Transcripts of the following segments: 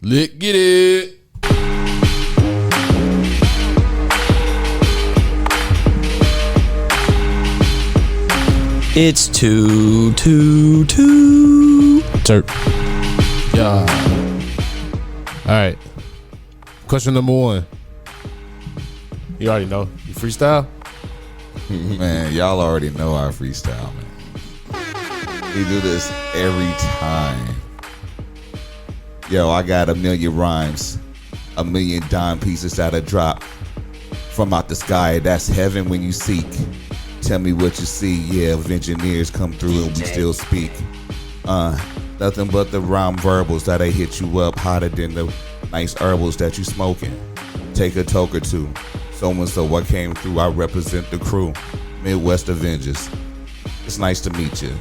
Lick, get it. It's Too T3rpd. Yeah. All right. Question number one. You already know. You freestyle? Man, y'all already know I freestyle, man. We do this every time. Yo, I got 1,000,000 rhymes, 1,000,000 dime pieces that'll drop from out the sky. That's heaven when you seek. Tell me what you see. Yeah, if engineers come through and we still speak. Nothing but the rhyme verbals that'll hit you up hotter than the nice herbals that you smoking. Take a toke or two. So I came through. I represent the crew. Midwest Avengers. It's nice to meet you.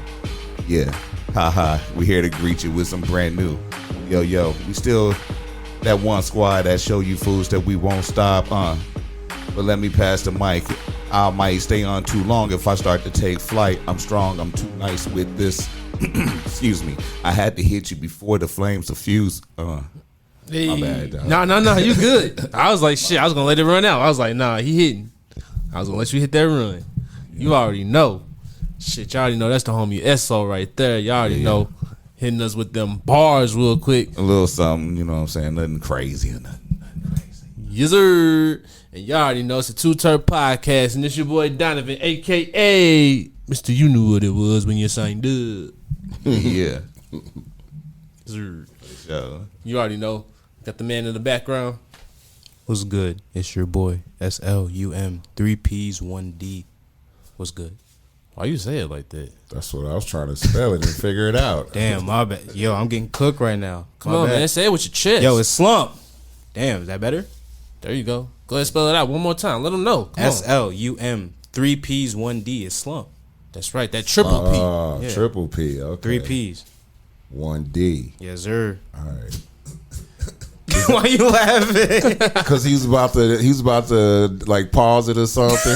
Yeah, haha. We here to greet you with some brand new. Yo, we still that one squad that show you fools that we won't stop. But let me pass the mic. I might stay on too long if I start to take flight. I'm strong. I'm too nice with this. Excuse me. I had to hit you before the flames diffuse. Hey. My bad, dog. No, you good. I was like, shit, I was gonna let it run out. I was like, nah, he hitting. I was gonna let you hit that run. You already know. Shit, y'all already know that's the homie SO right there. Y'all already know. Hitting us with them bars real quick. A little something, you know what I'm saying? Nothing crazy or nothing crazy. Yes, sir. And y'all already know it's a Too T3rpd podcast, and it's your boy Donovan, a.k.a. Mr. You knew what it was when you signed up. Yeah. Yes, sir. So, You already know. Got the man in the background. What's good? It's your boy SLUM 3Ps 1D. What's good? Why you say it like that? That's what I was trying to spell it and figure it out. Damn, my bad. Yo, I'm getting cooked right now. Come My on, bad. man. Say it with your chest. Yo, it's Slump. Damn, is that better? There you go. Go ahead, spell it out one more time. Let them know. Come on. SLUM 3Ps 1D is Slump. That's right. That triple P. Yeah. Triple P. Okay. 3Ps. 1D. Yes, sir. All right. Why you laughing? Because he's about to like pause it or something.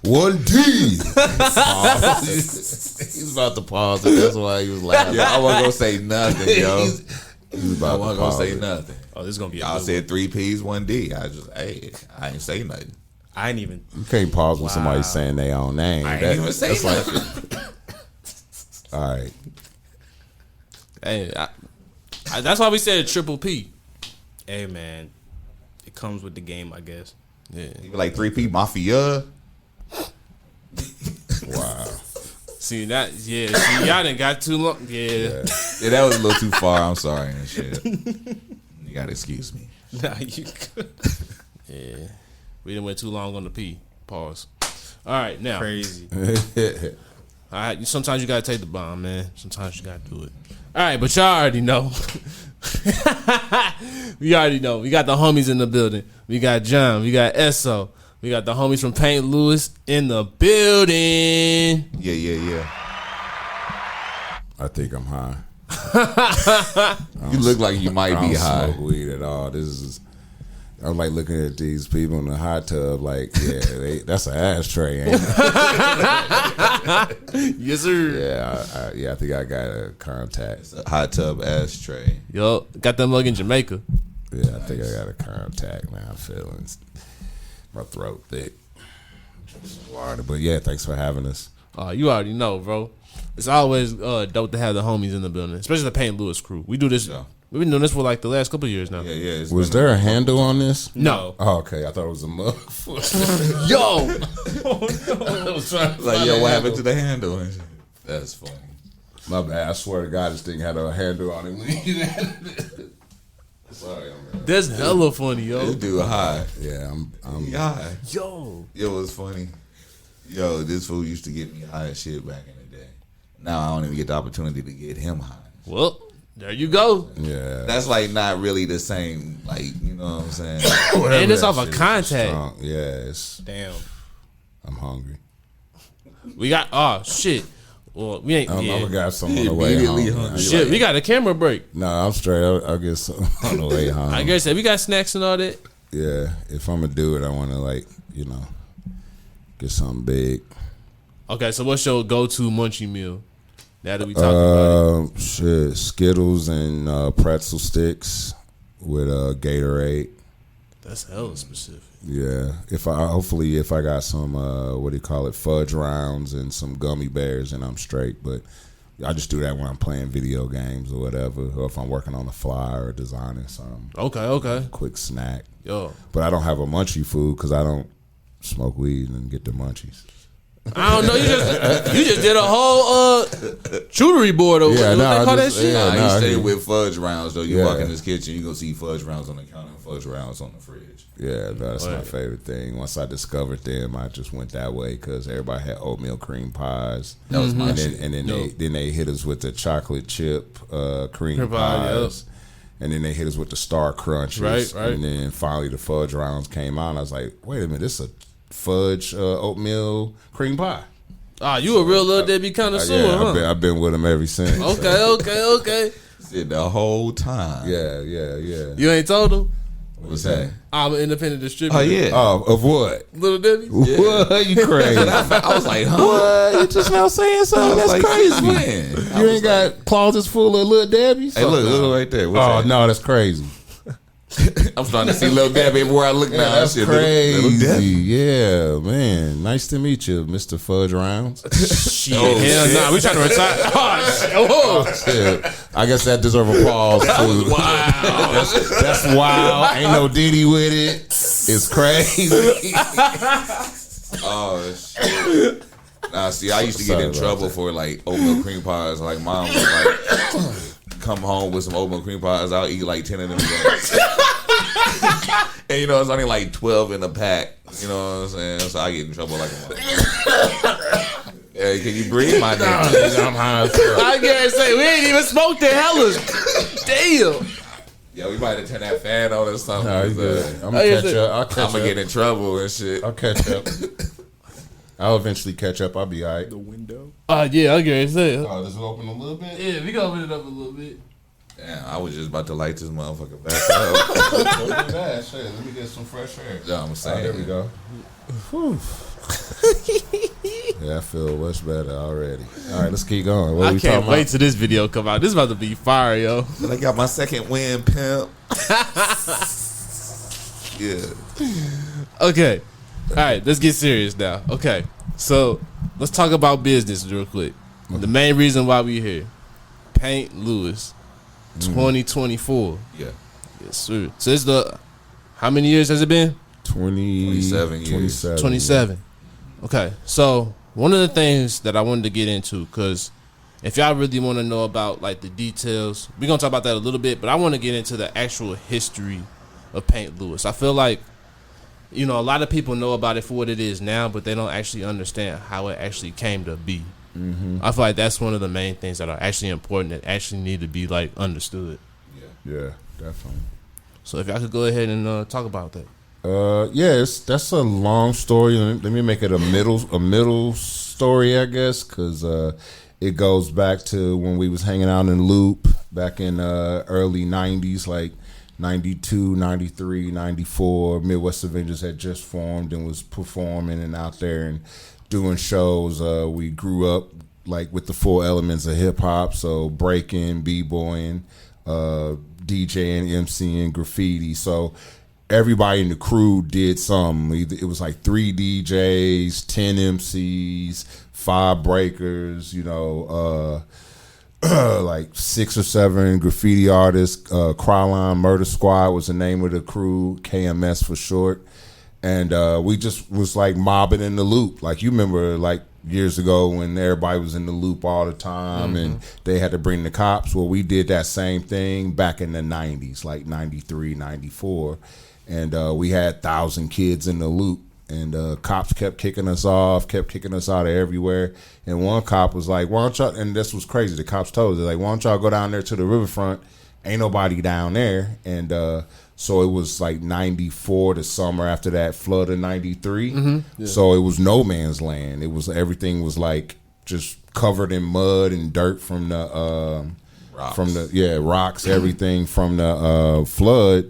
1D. he's about to pause it. That's why he was laughing. Yeah, I wasn't going to say nothing, yo. He's I about wasn't to going to pause say it. nothing. Oh, this is going to be a Y'all good said 3 Ps, 1D. I ain't say nothing. one. I ain't even. You can't pause when somebody's saying their own name. I ain't even say nothing. All right. Hey, that's why we said triple P. Hey, man. It comes with the game, I guess. Yeah. You be like 3P Mafia. Wow. See that? Yeah. See, y'all done got too long. Yeah. Yeah, that was a little too far. I'm sorry and shit. You gotta excuse me. Nah, you good. Yeah. We done went too long on the P. Pause. All right, now. Crazy. All right. Sometimes you gotta take the bomb, man. Sometimes you gotta do it. All right, but y'all already know. We already know. We got the homies in the building. We got John. We got Esso. We got the homies from Paint Lewis in the building. Yeah. I think I'm high. You look like you might I don't be high. smoke weed at all. I'm like looking at these people in the hot tub like, yeah, that's an ashtray, ain't it? Yes, sir. Yeah, I think I got a contact. It's a hot tub ashtray. Yo, got that mug in Jamaica. Yeah, I think I got a contact, man. I'm feeling my throat thick. Water. But yeah, thanks for having us. You already know, bro. It's always dope to have the homies in the building, especially the Paint Lewis crew. We do this. Yeah. We've been doing this for like the last couple of years now. Yeah. Was there a handle on this? No. Oh, okay. I thought it was a mug. Yo. I was trying to Like, find yo, a what handle. happened to the handle? And shit. That's funny. My bad. I swear to God, this thing had a handle on it. Sorry, I'm That's hella funny, This yo. dude high. Yeah, I'm High. Yo. It was funny. Yo, this fool used to get me high as shit back in the day. Now I don't even get the opportunity to get him high. Well, there you go. yeah. That's like not really the same, like, you know what I'm saying? And it's that off a shit is contact. strong. Yeah, Damn. I'm hungry. We got, shit. Well, we ain't, I yeah. got some on the way home. Immediately hungry. Shit, we got a camera break. No, I'm straight. I'll get some on the way home. I guess that we got snacks and all that. Yeah, if I'm gonna do it, I want to get something big. Okay, so what's your go-to munchie meal? Now that we talking about it. Shit, Skittles and pretzel sticks with Gatorade. That's hella specific. Yeah, hopefully if I got some what do you call it, fudge rounds and some gummy bears, and I'm straight. But I just do that when I'm playing video games or whatever, or if I'm working on a fly or designing something. Okay. Quick snack. Yo, But I don't have a munchie food because I don't smoke weed and get the munchies. I don't know. You just did a whole chutery board over. Yeah, What no, they call that just- shit? yeah. Nah, no, he I stay hear- with fudge rounds though. You Yeah. walk in his kitchen, you gonna see fudge rounds on the counter and fudge rounds on the fridge. Yeah, no, that's my Right. favorite thing. Once I discovered them, I just went that way because everybody had oatmeal cream pies. That was my And shit. then they hit us with the chocolate chip cream Cream pie, pies. And then they hit us with the Star Crunches. Right. And then finally the fudge rounds came out. And I was like, wait a minute, this is a fudge oatmeal cream pie. You a real little Debbie connoisseur, huh? I've been with them ever since. Okay. Shit, the whole time. Yeah. You ain't told them? What's that? I'm an independent distributor. Oh yeah. Oh, of what? Little Debbie? What? You crazy? I was like, huh? What? You just now saying something? That's like, crazy. when? You ain't got closets full of little Debbie's? Hey, look right there. What's Oh that? no, that's crazy. I'm starting to see Lil Debbie everywhere I look now. That's Shit, crazy. Little Debbie. Yeah, man. Nice to meet you, Mr. Fudge Rounds. Shit. Hell nah. We trying to retire. Oh, shit. Whoa. Shit. I guess that deserves applause too. Wow. That's wild. Ain't no Diddy with it. It's crazy. Oh shit. Nah, see, I used to get in Sorry about trouble for like oatmeal cream pies. Like mom was like, come home with some oatmeal cream pies. I'll eat like 10 of them. And you know, it's only like 12 in a pack. You know what I'm saying? So I get in trouble like a motherfucker. Hey, can you breathe, my nigga? I'm high as fuck. I can't say we ain't even smoked the hellas. Damn. Yeah, we might have turned that fan on or something. Nah, you good. I'm gonna catch up. I'll catch I'm gonna up. get in trouble and shit. I'll catch up. I'll eventually catch up. I'll be all right. Yeah, I can't say. Oh, this will open a little bit? Yeah, we gonna open it up a little bit. Damn, I was just about to light this motherfucker back up. Don't do that. Shit, let me get some fresh air. Yeah, I'm saying. There we go. Whew. Yeah, I feel much better already. All right, let's keep going. What I we can't talking wait about? till this video come out. This is about to be fire, yo. I got my second win, pimp. Yeah. Okay. All right, let's get serious now. Okay. So, let's talk about business real quick. The main reason why we here. Paint Lewis 2024. Yeah. Yes, sir. So, it's how many years has it been? 27 years. 27. 27. Okay. So, one of the things that I wanted to get into, because if y'all really want to know about like the details, we're going to talk about that a little bit, but I want to get into the actual history of Paint Lewis. I feel like, you know, a lot of people know about it for what it is now, but they don't actually understand how it actually came to be. Mm-hmm. I feel like that's one of the main things that are actually important that actually need to be like understood. Yeah, definitely. So if y'all could go ahead and talk about that. Yes, that's a long story. Let me make it a middle story, I guess, because it goes back to when we was hanging out in Loop back in early 90s, like 92, 93, 94. Midwest Avengers had just formed and was performing and out there and doing shows. We grew up like with the full elements of hip hop, so breaking, b-boying, DJing, MCing, graffiti. So everybody in the crew did something. It was like 3 DJs, 10 MCs, 5 breakers, you know, like 6 or 7 graffiti artists. Crowline Murder Squad was the name of the crew, KMS for short. And we just was like mobbing in the Loop. Like you remember like years ago when everybody was in the Loop all the time and they had to bring the cops. Well, we did that same thing back in the 90s, like 93, 94. And we had 1,000 kids in the Loop. And cops kept kicking us off, kept kicking us out of everywhere. And one cop was like, why don't y'all, and this was crazy, the cops told us, like, why don't y'all go down there to the riverfront? Ain't nobody down there. And so it was like 94, the summer after that flood of 93. Yeah. So it was no man's land. It was, everything was like just covered in mud and dirt from the, rocks, everything from the flood.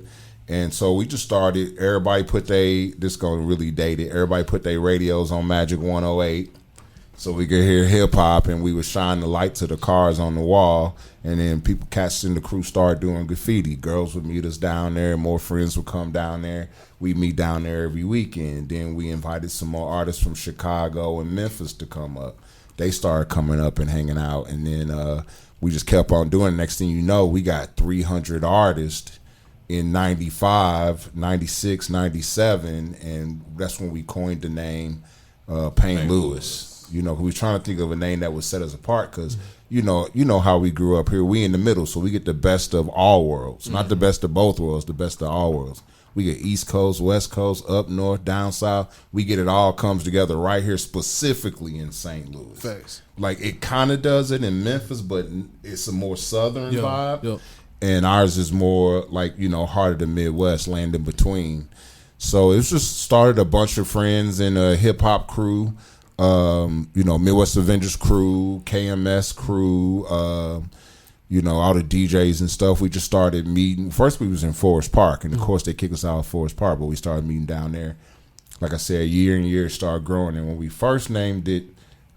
And so we just started, everybody put this going to really date it, everybody put their radios on Magic 108 So we could hear hip hop, and we would shine the light to the cars on the wall, and then cats in the crew started doing graffiti. Girls would meet us down there, more friends would come down there. We meet down there every weekend. Then we invited some more artists from Chicago and Memphis to come up. They started coming up and hanging out, and then we just kept on doing it. Next thing you know, we got 300 artists in 95, 96, 97, and that's when we coined the name Payne Lewis. You know, we were trying to think of a name that would set us apart because, you know how we grew up here. We in the middle, so we get the best of all worlds. Not the best of both worlds, the best of all worlds. We get East Coast, West Coast, up north, down south. We get it all comes together right here, specifically in St. Louis. Facts. Like, it kind of does it in Memphis, but it's a more southern vibe. Yep. And ours is more like, heart of the Midwest, land in between. So it's just started a bunch of friends in a hip-hop crew. Midwest Avengers crew, KMS crew, all the DJs and stuff. We just started meeting. First, we was in Forest Park, and of course, they kicked us out of Forest Park, but we started meeting down there. Like I said, year and year started growing. And when we first named it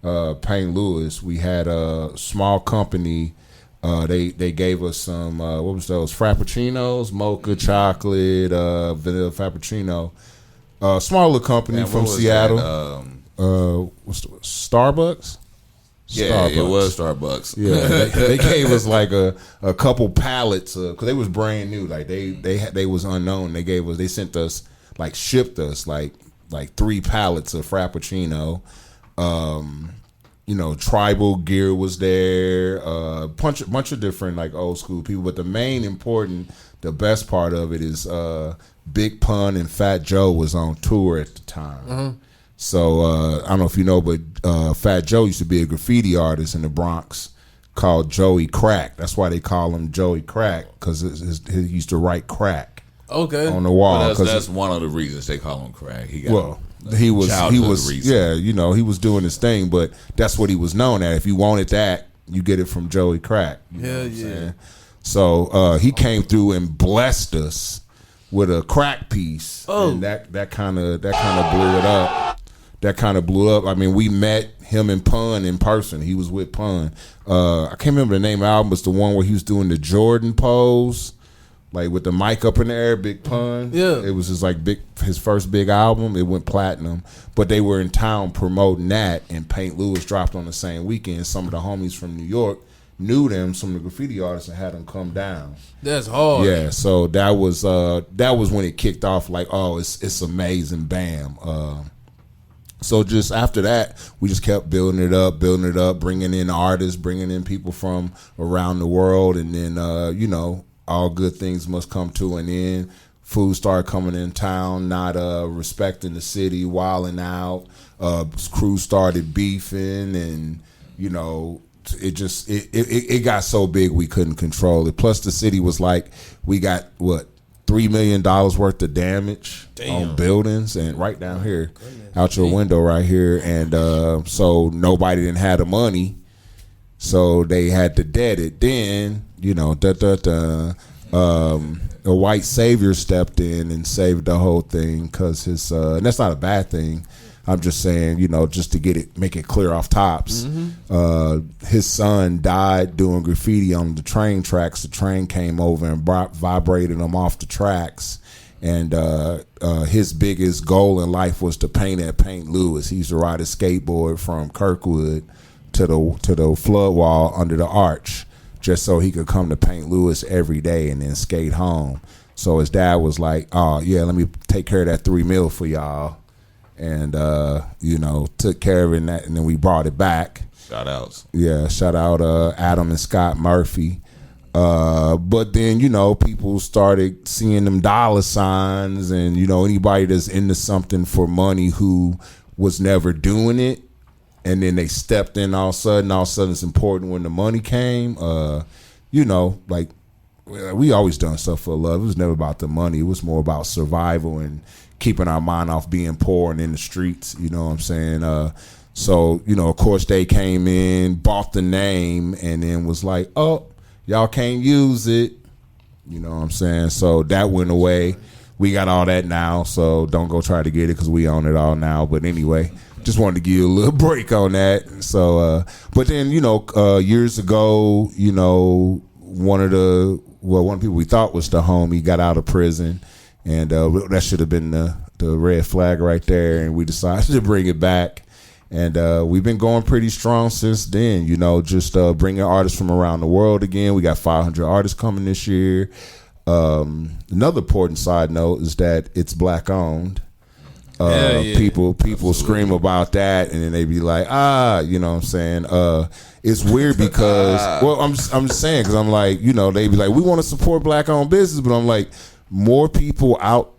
Payne Lewis, we had a small company. They gave us some, what was those? Frappuccinos, mocha, chocolate, vanilla frappuccino. Small little company from Seattle. What's the Starbucks? Yeah, Starbucks. it was Starbucks. Yeah, they gave us like a couple pallets because they was brand new. Like they was unknown. They sent us shipped us like 3 pallets of Frappuccino. Tribal gear was there. Bunch of different old school people. But the best part of it is Big Pun and Fat Joe was on tour at the time. Mm-hmm. So I don't know if you know, but Fat Joe used to be a graffiti artist in the Bronx called Joey Crack. That's why they call him Joey Crack, because he used to write crack on the wall. Well, that's one of the reasons they call him Crack. He was he was doing his thing, but that's what he was known at. If you wanted that, you get it from Joey Crack. Yeah. So he came through and blessed us with a crack piece, and that kind of blew it up. That kind of blew up. I mean, we met him and Pun in person. He was with Pun. I can't remember the name of the album. It's the one where he was doing the Jordan pose, with the mic up in the air, Big Pun. Yeah. It was his first big album. It went platinum. But they were in town promoting that, and Payne Lewis dropped on the same weekend. Some of the homies from New York knew them, some of the graffiti artists, and had them come down. That's hard. Yeah, so that was when it kicked off. It's amazing, bam. So just after that, we just kept building it up, bringing in artists, bringing in people from around the world, and then all good things must come to an end. Food started coming in town, not respecting the city, wilding out. Crews started beefing, and it got so big we couldn't control it. Plus, the city was we got $3 million worth of damage on buildings, and right down here, out your window right here, and so nobody didn't have the money, so they had to debt it. Then a white savior stepped in and saved the whole thing, because and that's not a bad thing. I'm just saying, just to make it clear off tops. Mm-hmm. His son died doing graffiti on the train tracks. The train came over and vibrated him off the tracks. And his biggest goal in life was to paint at Payne Lewis. He used to ride a skateboard from Kirkwood to the flood wall under the arch, just so he could come to Payne Lewis every day and then skate home. So his dad was like, "Oh yeah, let me take care of that $3 million for y'all." And took care of it, and then we brought it back. Shout outs. Yeah, shout out Adam and Scott Murphy. But then people started seeing them dollar signs, and anybody that's into something for money who was never doing it, and then they stepped in all of a sudden it's important when the money came. We always done stuff for love. It was never about the money. It was more about survival and keeping our mind off being poor and in the streets, you know what I'm saying? So, of course they came in, bought the name, and then was like, "Oh, y'all can't use it." You know what I'm saying? So that went away. We got all that now, so don't go try to get it because we own it all now. But anyway, just wanted to give you a little break on that. So, but then years ago, one of the people we thought was the homie got out of prison, and that should have been the red flag right there, and we decided to bring it back. And we've been going pretty strong since then, just bringing artists from around the world again. We got 500 artists coming this year. Another important side note is that it's black owned. People scream about that, and then they be like, you know what I'm saying? It's weird because, I'm just saying, because I'm like, they be like, we want to support black owned business, but I'm like, more people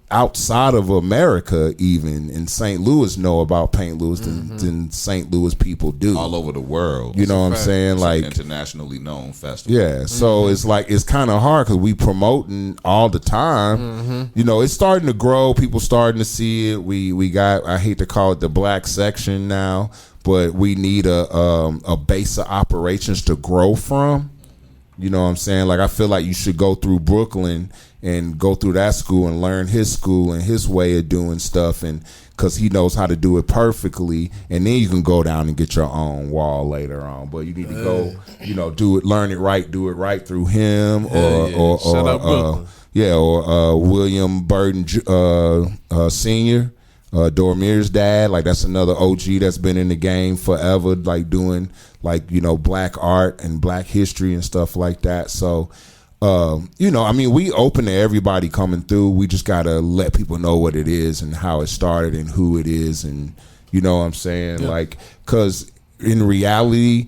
outside of America, even in St. Louis, know about Paint Louis than St. Louis people do. All over the world. You know what I'm saying? It's like an internationally known festival. Yeah, so it's like it's kind of hard because we promoting all the time. It's starting to grow. People starting to see it. We got, I hate to call it the black section now, but we need a base of operations to grow from. You know what I'm saying? Like, I feel like you should go through Brooklyn and go through that school and learn his school and his way of doing stuff, and because he knows how to do it perfectly, and then you can go down and get your own wall later on. But you need to go, do it, learn it right, do it right through him, or William Burton Sr., Dormier's dad. Like, that's another OG that's been in the game forever, like doing black art and black history and stuff like that. So we open to everybody coming through. We just gotta let people know what it is and how it started and who it is, and you know what I'm saying? Yeah. Like, because in reality,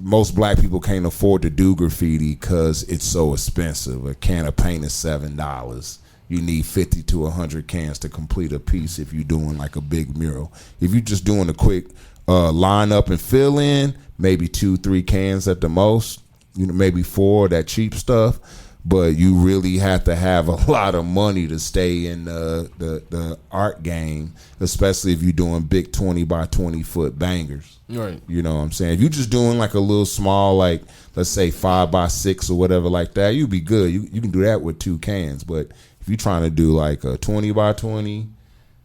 most black people can't afford to do graffiti because it's so expensive. A can of paint is $7. You need 50 to 100 cans to complete a piece if you're doing like a big mural. If you're just doing a quick line up and fill in, maybe 2-3 cans at the most. Maybe 4, that cheap stuff, but you really have to have a lot of money to stay in the art game, especially if you're doing big 20 by 20 foot bangers. Right. You know what I'm saying? If you're just doing like a little small, like let's say 5 by 6 or whatever like that, you'd be good. You can do that with 2 cans, but if you're trying to do like a 20 by 20,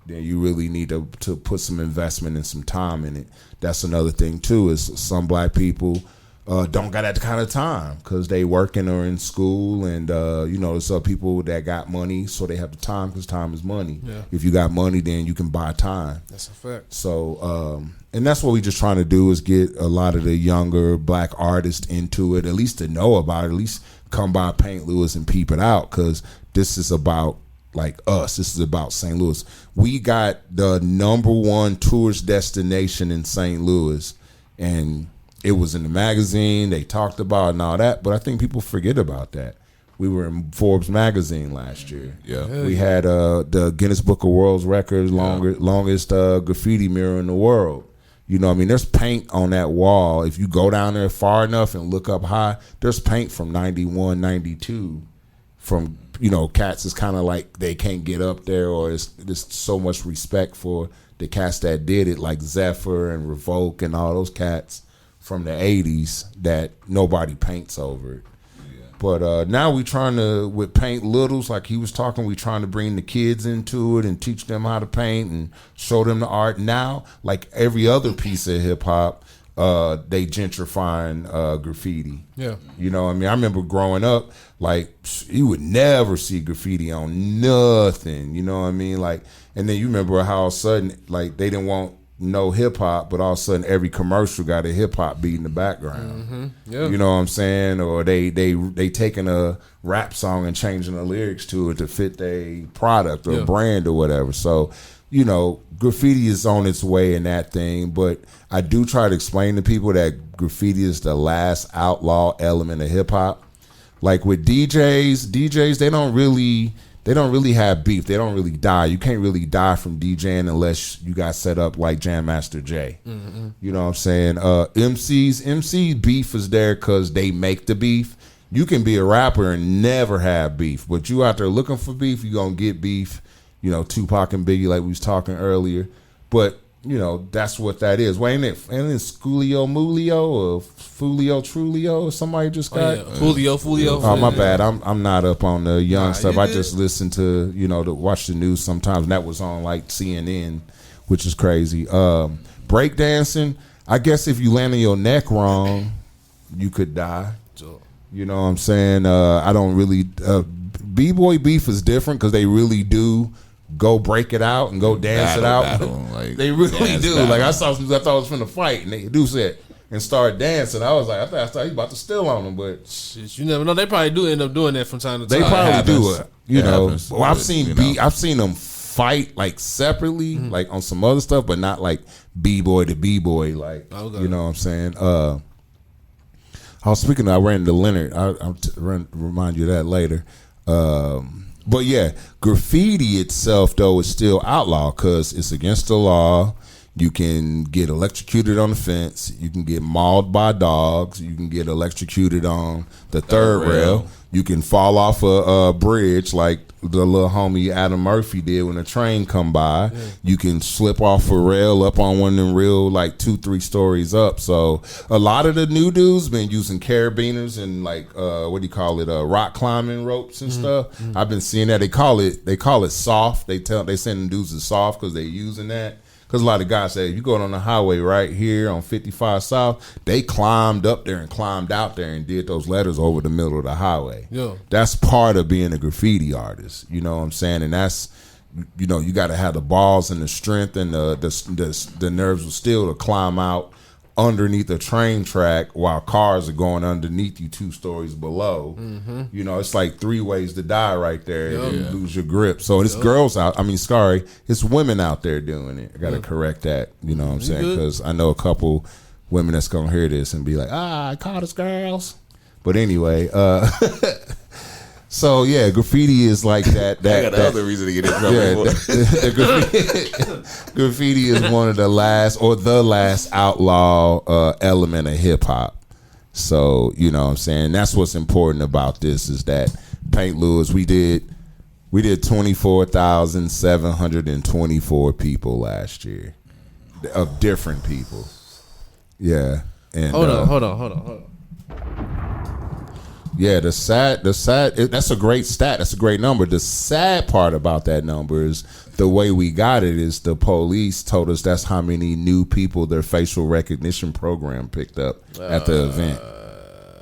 then you really need to put some investment and some time in it. That's another thing too, is some black people don't got that kind of time because they working or in school, and there's some people that got money, so they have the time because time is money. Yeah. If you got money, then you can buy time. That's a fact. So and that's what we just trying to do, is get a lot of the younger black artists into it, at least to know about it, at least come by Paint Louis and peep it out, because this is about like us. This is about St. Louis. We got the #1 tourist destination in St. Louis, and it was in the magazine, they talked about it and all that, but I think people forget about that. We were in Forbes magazine last year. Yeah. We had the Guinness Book of World Records, longest graffiti mural in the world. There's paint on that wall. If you go down there far enough and look up high, there's paint from 91, 92 from, cats is kind of like they can't get up there, or there's so much respect for the cats that did it, like Zephyr and Revoke and all those cats from the 80s that nobody paints over it. Yeah. But now we trying to, with Paint Littles, like he was talking, we trying to bring the kids into it and teach them how to paint and show them the art. Now, like every other piece of hip hop, they gentrifying graffiti. Yeah. I remember growing up, like you would never see graffiti on nothing. Like, and then you remember how all of a sudden, like they didn't want no hip hop, but all of a sudden every commercial got a hip hop beat in the background. Mm-hmm. Yeah. You know what I'm saying? Or they taking a rap song and changing the lyrics to it to fit their product or brand or whatever. So, graffiti is on its way in that thing, but I do try to explain to people that graffiti is the last outlaw element of hip hop. Like with DJs, they don't really have beef. They don't really die. You can't really die from DJing unless you got set up like Jam Master Jay. Mm-hmm. You know what I'm saying? MC beef is there because they make the beef. You can be a rapper and never have beef, but you out there looking for beef, you gonna get beef. Tupac and Biggie, like we was talking earlier. But that's what that is. Well, ain't it Schoolio Mulio or Fulio Trulio or somebody just got? Fulio. Oh, my bad. I'm not up on the young stuff. I just listen to, to watch the news sometimes. And that was on like CNN which is crazy. Breakdancing, I guess if you land on your neck wrong, you could die. You know what I'm saying? I don't really. B-boy beef is different because they really do go break it out and go dance it out. Like, they really do. Battle. Like I saw some, I thought it was finna fight, and they do said and start dancing. I was like, I thought he about to steal on them, but shit, you never know. They probably do end up doing that from time to time. They probably do it. You know, well, I've seen I've seen them fight like separately, like on some other stuff, but not like B-boy to B-boy. Like you know what I'm saying? I was speaking. I ran into Leonard. I'll remind you of that later. But yeah, graffiti itself though is still outlawed because it's against the law. You can get electrocuted on the fence. You can get mauled by dogs. You can get electrocuted on the third rail. You can fall off a bridge like the little homie Adam Murphy did when a train come by. Yeah. You can slip off a rail up on one of them real like 2-3 stories up. So a lot of the new dudes been using carabiners and like what do you call it? Rock climbing ropes and stuff. I've been seeing that. They call it soft. They send them dudes is soft because they using that. Because a lot of guys say, if you go on the highway right here on 55 South, they climbed up there and climbed out there and did those letters over the middle of the highway. Yeah. That's part of being a graffiti artist. You know what I'm saying? And that's, you know, you got to have the balls and the strength and the nerves of steel to climb out underneath a train track while cars are going underneath you 2 stories below. You know, it's like 3 ways to die right there. And you lose your grip. So it's girls out. I mean, sorry, it's women out there doing it. I got to correct that. You know what I'm saying? Because I know a couple women that's going to hear this and be like, I caught us girls. But anyway, so yeah, graffiti is like that. I got another reason to get in trouble. Graffiti is one of the last outlaw element of hip hop. So you know what I'm saying. That's what's important about this is that Paint Lewis. We did 24,724 people last year of different people. Yeah. And hold on. Yeah, the sad. That's a great stat. That's a great number. The sad part about that number is the way we got it is the police told us that's how many new people their facial recognition program picked up at the event.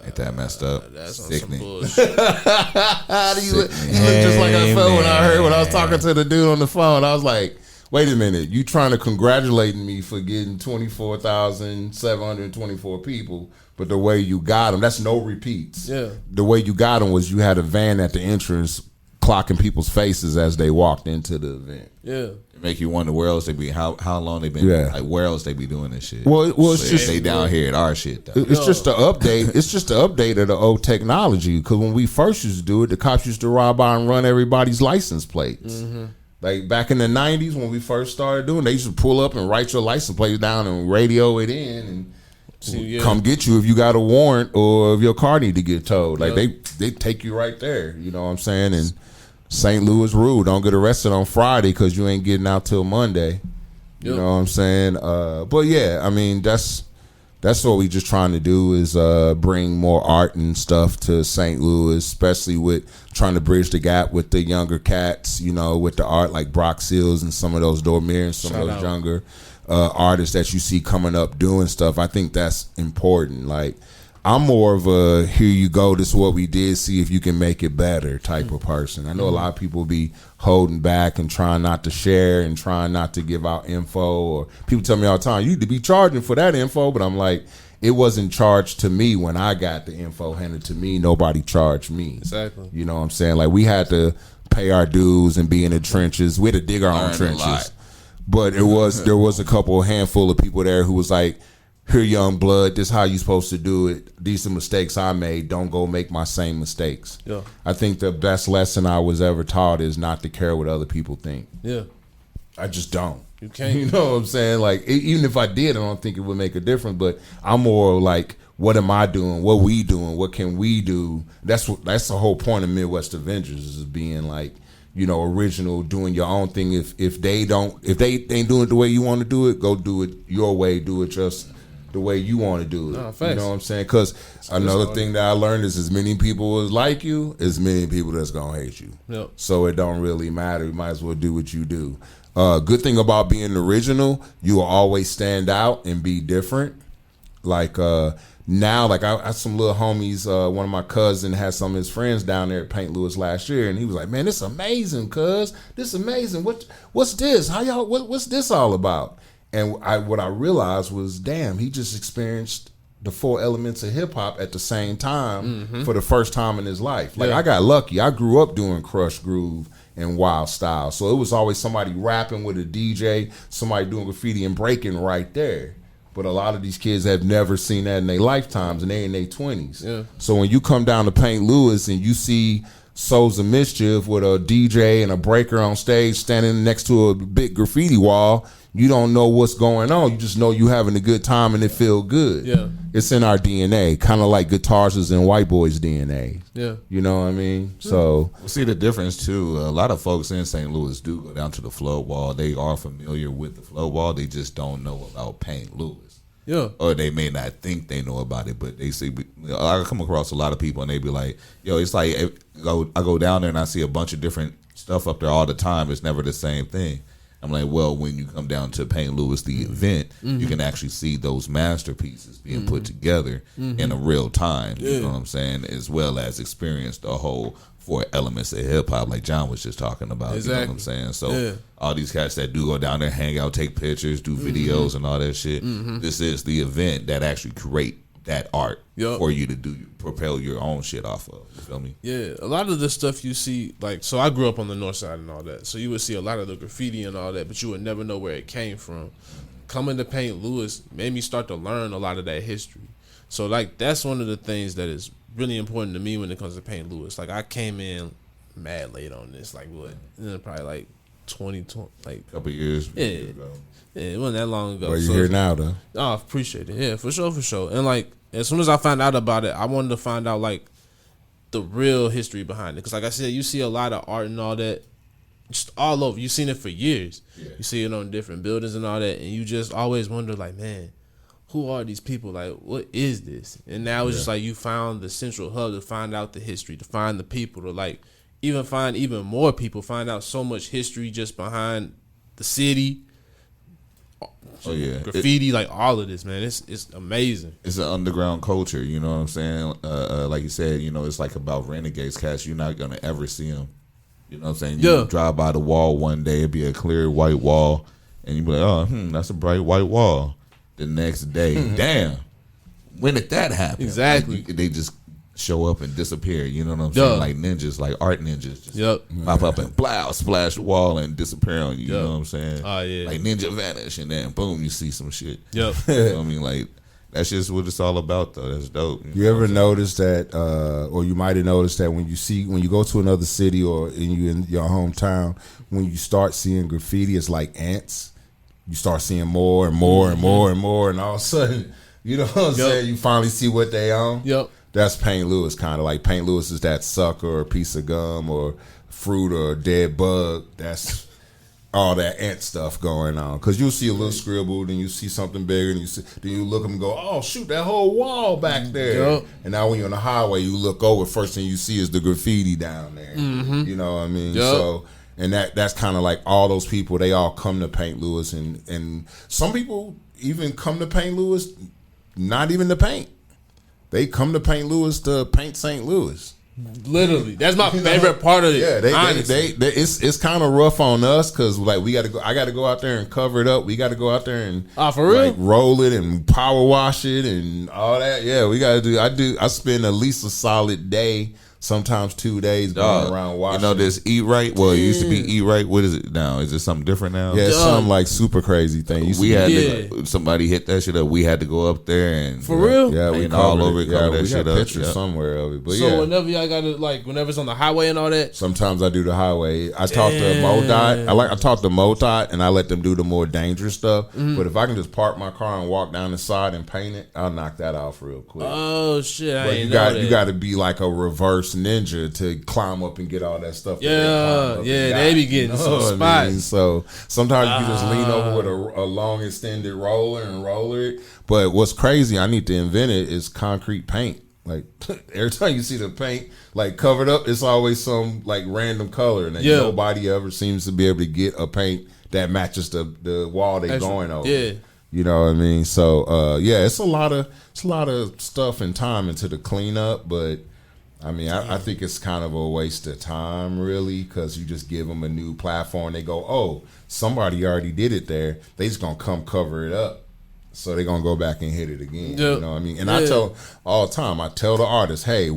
Ain't that messed up? That's sickening. some bullshit. How do you look just like I felt when I was talking to the dude on the phone. I was like, wait a minute, you trying to congratulate me for getting 24,724 people, but the way you got them, that's no repeats. Yeah. The way you got them was you had a van at the entrance clocking people's faces as they walked into the event. Yeah. It make you wonder where else they be, how long they been, like where else they be doing this shit. Well, it's just they down here at our shit though. It's just the update. It's just the update of the old technology. Because when we first used to do it, the cops used to ride by and run everybody's license plates. Like back in the 90s when we first started doing, they used to pull up and write your license plate down and radio it in and come get you if you got a warrant or if your car need to get towed. Like they take you right there. You know what I'm saying? And St. Louis rule, don't get arrested on Friday because you ain't getting out till Monday. You know what I'm saying? But yeah, I mean that's what we just trying to do is bring more art and stuff to St. Louis, especially with trying to bridge the gap with the younger cats, you know, with the art like Brock Seals and some of those Dormier and some of those younger artists that you see coming up doing stuff. I think that's important. Like, I'm more of a here you go, this is what we did, see if you can make it better type of person. I know a lot of people be holding back and trying not to share and trying not to give out info, or people tell me all the time, you need to be charging for that info, but I'm like, it wasn't charged to me when I got the info handed to me. Nobody charged me. Exactly. You know what I'm saying? Like, we had to pay our dues and be in the trenches. We had to dig our own trenches. But there was a handful of people there who was like, here, young blood, this is how you supposed to do it. These are mistakes I made. Don't go make my same mistakes. Yeah. I think the best lesson I was ever taught is not to care what other people think. Yeah. I just don't. You can't. You know what I'm saying? Like, even if I did, I don't think it would make a difference. But I'm more like, what am I doing? What we doing? What can we do? That's the whole point of Midwest Avengers is being like, you know, original, doing your own thing. If they ain't doing it the way you want to do it, go do it your way. Do it just the way you want to do it. You know what I'm saying? Because another thing that I learned is as many people as like you, as many people that's gonna hate you. Yep. So it don't really matter. You might as well do what you do. Good thing about being original, you will always stand out and be different. Like now, like I had some little homies. One of my cousins had some of his friends down there at Paint Lewis last year, and he was like, "Man, this is amazing, cuz. This is amazing. What's this? How y'all? What's this all about?" And what I realized was, damn, he just experienced the 4 elements of hip hop at the same time for the first time in his life. Like I got lucky. I grew up doing Crush Groove and Wild Style, so it was always somebody rapping with a DJ, somebody doing graffiti and breaking right there. But a lot of these kids have never seen that in their lifetimes, and they in their 20s. Yeah. So when you come down to Paint Lewis and you see Souls of Mischief with a DJ and a breaker on stage standing next to a big graffiti wall, you don't know what's going on. You just know you having a good time and it feel good. Yeah. It's in our DNA, kind of like guitars is in white boys' DNA. Yeah. You know what I mean? So we'll see the difference too. A lot of folks in St. Louis do go down to the float wall. They are familiar with the float wall. They just don't know about Paint Lewis. Yeah. Or they may not think they know about it, but they see. I come across a lot of people and they be like, "Yo, it's like I go down there and I see a bunch of different stuff up there all the time. It's never the same thing." I'm like, well, when you come down to Paint Lewis, the event, you can actually see those masterpieces being put together in a real time. You know what I'm saying? As well as experience the whole 4 elements of hip hop, like John was just talking about. Exactly. You know what I'm saying? So all these cats that do go down there, hang out, take pictures, do videos and all that shit. This is the event that actually create that art for you to propel your own shit off of. You feel me? Yeah, a lot of the stuff you see, like, so I grew up on the north side and all that, so you would see a lot of the graffiti and all that, but you would never know where it came from. Coming to Paint Lewis made me start to learn a lot of that history. So, like, that's one of the things that is really important to me when it comes to Paint Lewis. Like, I came in mad late on this, like, what? Probably like 2020, like a couple years. Yeah, it wasn't that long ago. Well, you're here now, though. Oh, I appreciate it. Yeah, for sure. And, like, as soon as I found out about it, I wanted to find out, like, the real history behind it. Because, like I said, you see a lot of art and all that just all over. You've seen it for years. Yeah. You see it on different buildings and all that. And you just always wonder, like, man, who are these people? Like, what is this? And now it's just like you found the central hub to find out the history, to find the people, to, like, even find even more people, find out so much history just behind the city. Oh yeah, graffiti, like all of this, man. It's amazing. It's an underground culture, you know what I'm saying? Like you said, you know, it's like about renegades cats. You're not gonna ever see them. You know what I'm saying? You drive by the wall one day, it'd be a clear white wall, and you be like, oh, that's a bright white wall. The next day, damn, when did that happen? Exactly. Like, they just show up and disappear. You know what I'm saying? Like ninjas, like art ninjas, just pop up and blow, splash the wall and disappear on you. You know what I'm saying? Oh yeah. Like ninja vanish and then boom, you see some shit. Yep. You know what I mean? Like that's just what it's all about, though. That's dope. You ever notice that, or you might have noticed that when you go to another city or in your hometown, when you start seeing graffiti, it's like ants. You start seeing more and more and more and more, and all of a sudden, you know what I'm saying? You finally see what they own. Yep. That's Paint Lewis, kind of like Paint Lewis is that sucker or piece of gum or fruit or a dead bug. That's all that ant stuff going on. Because you'll see a little scribble, then you see something bigger, and then you look and go, oh, shoot, that whole wall back there. Yep. And now when you're on the highway, you look over, first thing you see is the graffiti down there. You know what I mean? Yep. So, and that's kind of like all those people, they all come to Paint Lewis. And some people even come to Paint Lewis, not even to paint. They come to Paint Lewis to paint St. Louis. Literally, that's my favorite part of it. Yeah, it's kind of rough on us because like we got to go. I got to go out there and cover it up. We got to go out there and for real, like, roll it and power wash it and all that. Yeah, we got to do. I spend at least a solid day, sometimes 2 days going around washing. You know this Eat Right? Well, it used to be Eat Right. What is it now? Is it something different now? Yeah, it's some like super crazy thing. We had to, somebody hit that shit up. We had to go up there and for real. Yeah, we all over it. Yeah, that we shit got up. pictures somewhere of it. But so whenever y'all got to whenever it's on the highway and all that. Sometimes I do the highway. I talk to MoDOT. I talk to MoDOT and I let them do the more dangerous stuff. But if I can just park my car and walk down the side and paint it, I'll knock that off real quick. Oh shit! But you got to be like a reverse ninja to climb up and get all that stuff. They be getting some spots. I mean? So sometimes you just lean over with a long extended roller and roller it. But what's crazy, I need to invent it, is concrete paint. Like every time you see the paint like covered up, it's always some like random color, and nobody ever seems to be able to get a paint that matches the wall they going over. Yeah. You know what I mean? So yeah, it's a lot of stuff and time into the cleanup, but I mean, I think it's kind of a waste of time, really, because you just give them a new platform. They go, oh, somebody already did it there. They just gonna come cover it up, so they gonna go back and hit it again. Yep. You know what I mean? And I tell all the time, I tell the artists, hey,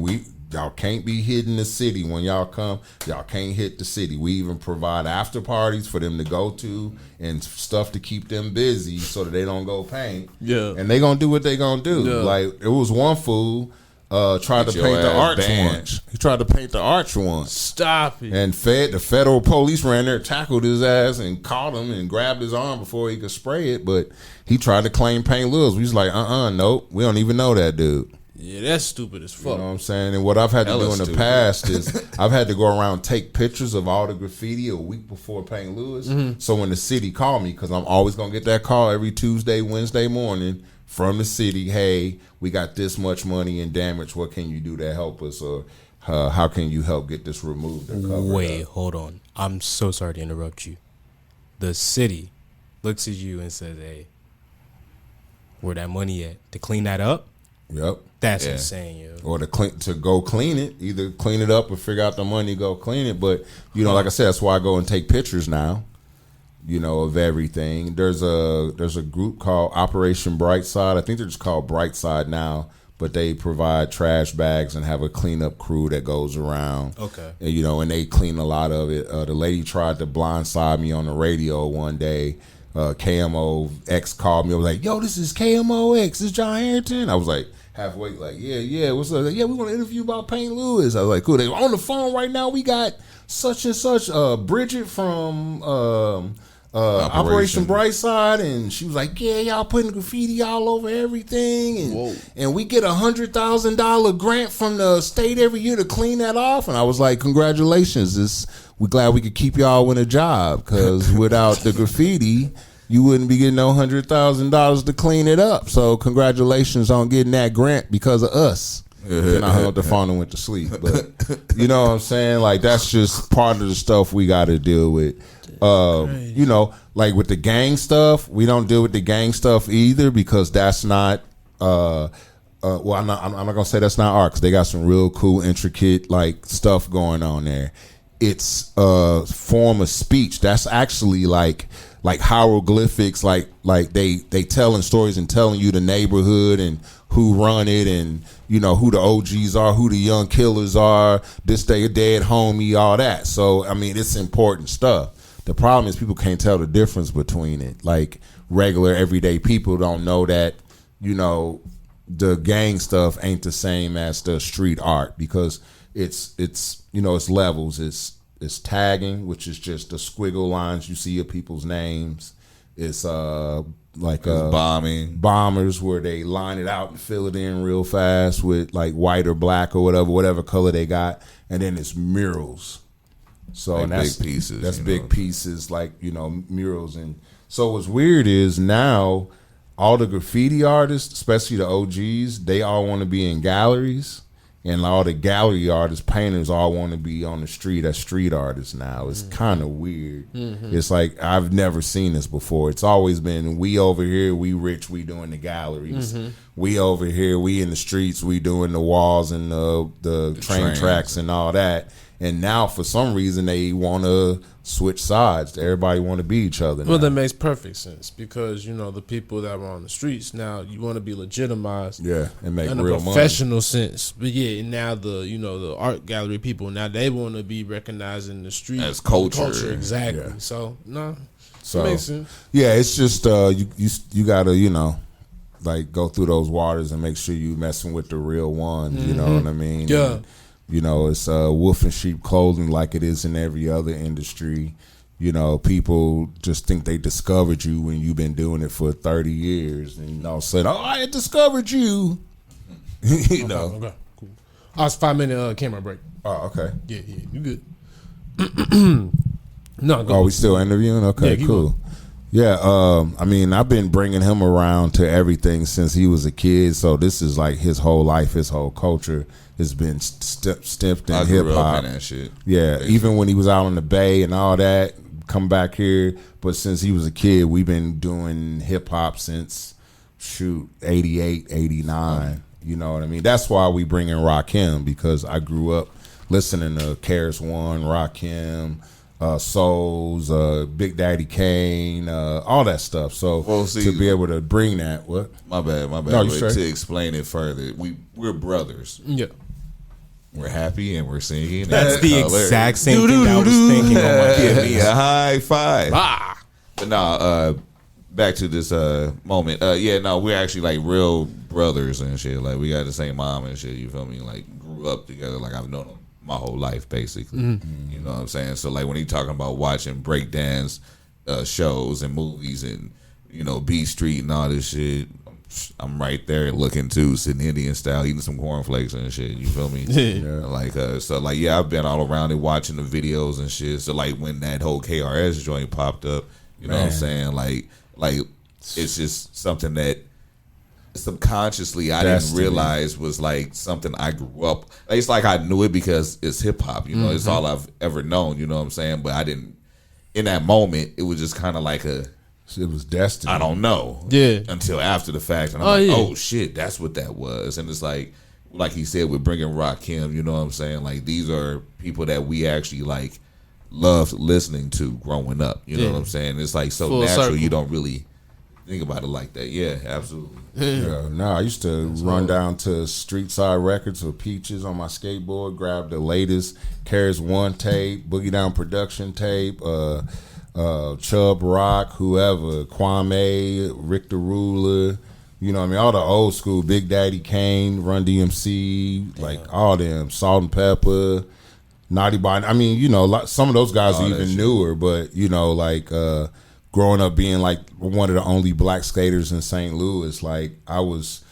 y'all can't be hitting the city when y'all come. Y'all can't hit the city. We even provide after parties for them to go to and stuff to keep them busy so that they don't go paint. Yeah, and they gonna do what they gonna do. Yeah. Like it was one fool. Tried to paint the arch once. He tried to paint the arch once. Stop it. And the federal police ran there, tackled his ass, and caught him and grabbed his arm before he could spray it. But he tried to claim Paint Lewis. We was like, nope, we don't even know that dude. Yeah, that's stupid as fuck. You know what I'm saying? And what I've had to do in the past is I've had to go around and take pictures of all the graffiti a week before Paint Lewis. Mm-hmm. So when the city called me, because I'm always going to get that call every Tuesday, Wednesday morning from the city, hey, we got this much money in damage. What can you do to help us? Or how can you help get this removed or covered Wait, up? hold on. I'm so sorry to interrupt you. The city looks at you and says, hey, where that money at? To clean that up? Yep. That's insane, yo. Or to go clean it. Either clean it up or figure out the money, go clean it. But, you know, like I said, that's why I go and take pictures now, you know, of everything. There's a group called Operation Brightside. I think they're just called Brightside now, but they provide trash bags and have a cleanup crew that goes around. Okay. And, you know, and they clean a lot of it. The lady tried to blindside me on the radio one day. KMO X called me. I was like, yo, this is KMO X. This is John Harrington. I was like, halfway, like, yeah, what's up? Like, yeah, we want to interview about Paint Lewis. I was like, cool. They on the phone right now. We got such and such. Bridget from Operation Brightside, and she was like, yeah, y'all putting graffiti all over everything, and we get $100,000 grant from the state every year to clean that off. And I was like, congratulations. We're glad we could keep y'all in a job, because without the graffiti, you wouldn't be getting no $100,000 to clean it up. So congratulations on getting that grant because of us. Then I hung up the phone and went to sleep. But you know what I'm saying? Like, that's just part of the stuff we got to deal with. You know, like with the gang stuff, we don't deal with the gang stuff either, because that's not. Well, I'm not gonna say that's not art, because they got some real cool, intricate like stuff going on there. It's a form of speech. That's actually like hieroglyphics, like they telling stories and telling you the neighborhood and who run it, and you know who the OGs are, who the young killers are, this day a dead homie, all that. So I mean, it's important stuff. The problem is people can't tell the difference between it. Like regular everyday people don't know that, you know, the gang stuff ain't the same as the street art, because it's you know, it's levels. It's tagging, which is just the squiggle lines you see of people's names. It's bombers, where they line it out and fill it in real fast with like white or black or whatever color they got. And then it's murals. So like, and that's big pieces. That's big pieces, like, you know, murals. And so what's weird is now all the graffiti artists, especially the OGs, they all want to be in galleries. And all the gallery artists, painters, all want to be on the street as street artists now. It's kind of weird. Mm-hmm. It's like, I've never seen this before. It's always been, we over here, we rich, we doing the galleries. Mm-hmm. We over here, we in the streets, we doing the walls and the train tracks and all that. And now, for some reason, they want to switch sides. Everybody want to be each other now. Well, that makes perfect sense, because, you know, the people that were on the streets, now you want to be legitimized. Yeah, and make in real a professional sense. But yeah, now the art gallery people, now they want to be recognized in the street as culture. Exactly. Yeah. So, no, so, makes sense. Yeah, it's just you got to, you know, like go through those waters and make sure you messing with the real ones. Mm-hmm. You know what I mean? Yeah. And, you know, it's wolf in sheep clothing, like it is in every other industry. You know, people just think they discovered you when you've been doing it for 30 years. And all of a sudden, oh, I had discovered you. You know. Okay, cool. Oh, it's 5-minute camera break. Oh, okay. Yeah, you good. No, go. Oh, we still interviewing? Okay, yeah, cool. Yeah, I mean, I've been bringing him around to everything since he was a kid. So this is like his whole life, his whole culture has been steeped in hip hop. And that shit. Yeah, even when he was out on the Bay and all that, come back here. But since he was a kid, we've been doing hip hop since 88, 89. You know what I mean? That's why we bring in Rakim, because I grew up listening to KRS One, Rakim, Souls, Big Daddy Kane, all that stuff. So Well, see, to be able to bring that, what? My bad. No, But you straight. to explain it further, we're brothers. Yeah. We're happy and we're singing. That's and the hilarious. exact same thing I was thinking on my Give head. me a high five. Ah. But no, back to this moment. We're actually like real brothers and shit. Like we got the same mom and shit. You feel me? Like grew up together. Like I've known him my whole life, basically. You know what I'm saying? So like when he talking about watching breakdance shows and movies and B Street and all this shit, I'm right there looking too, sitting Indian style, eating some cornflakes and shit. You feel me? Like I've been all around it watching the videos and shit. So like when that whole KRS joint popped up, you know what I'm saying? Like it's just something that subconsciously I didn't realize was like something I grew up. It's like I knew it because it's hip hop. You know, it's all I've ever known. You know what I'm saying? But I didn't. In that moment, it was just kind of like it was destiny. I don't know. Yeah. Until after the fact, and I'm like, oh shit, that's what that was. And it's like he said, we're bringing Rakim. You know what I'm saying? Like these are people that we actually like loved listening to growing up. You know what I'm saying? It's like so Full natural. circle. You don't really think about it like that. Yeah, absolutely. Yeah, no, I used to run down to Street Side Records or Peaches on my skateboard, grab the latest KRS One tape, Boogie Down Production tape, Chubb Rock, whoever, Kwame, Rick the Ruler, you know what I mean? All the old school, Big Daddy Kane, Run DMC, like all them, Salt and Pepper, Naughty by. I mean, some of those guys are even newer, but growing up being like one of the only black skaters in St. Louis, like I was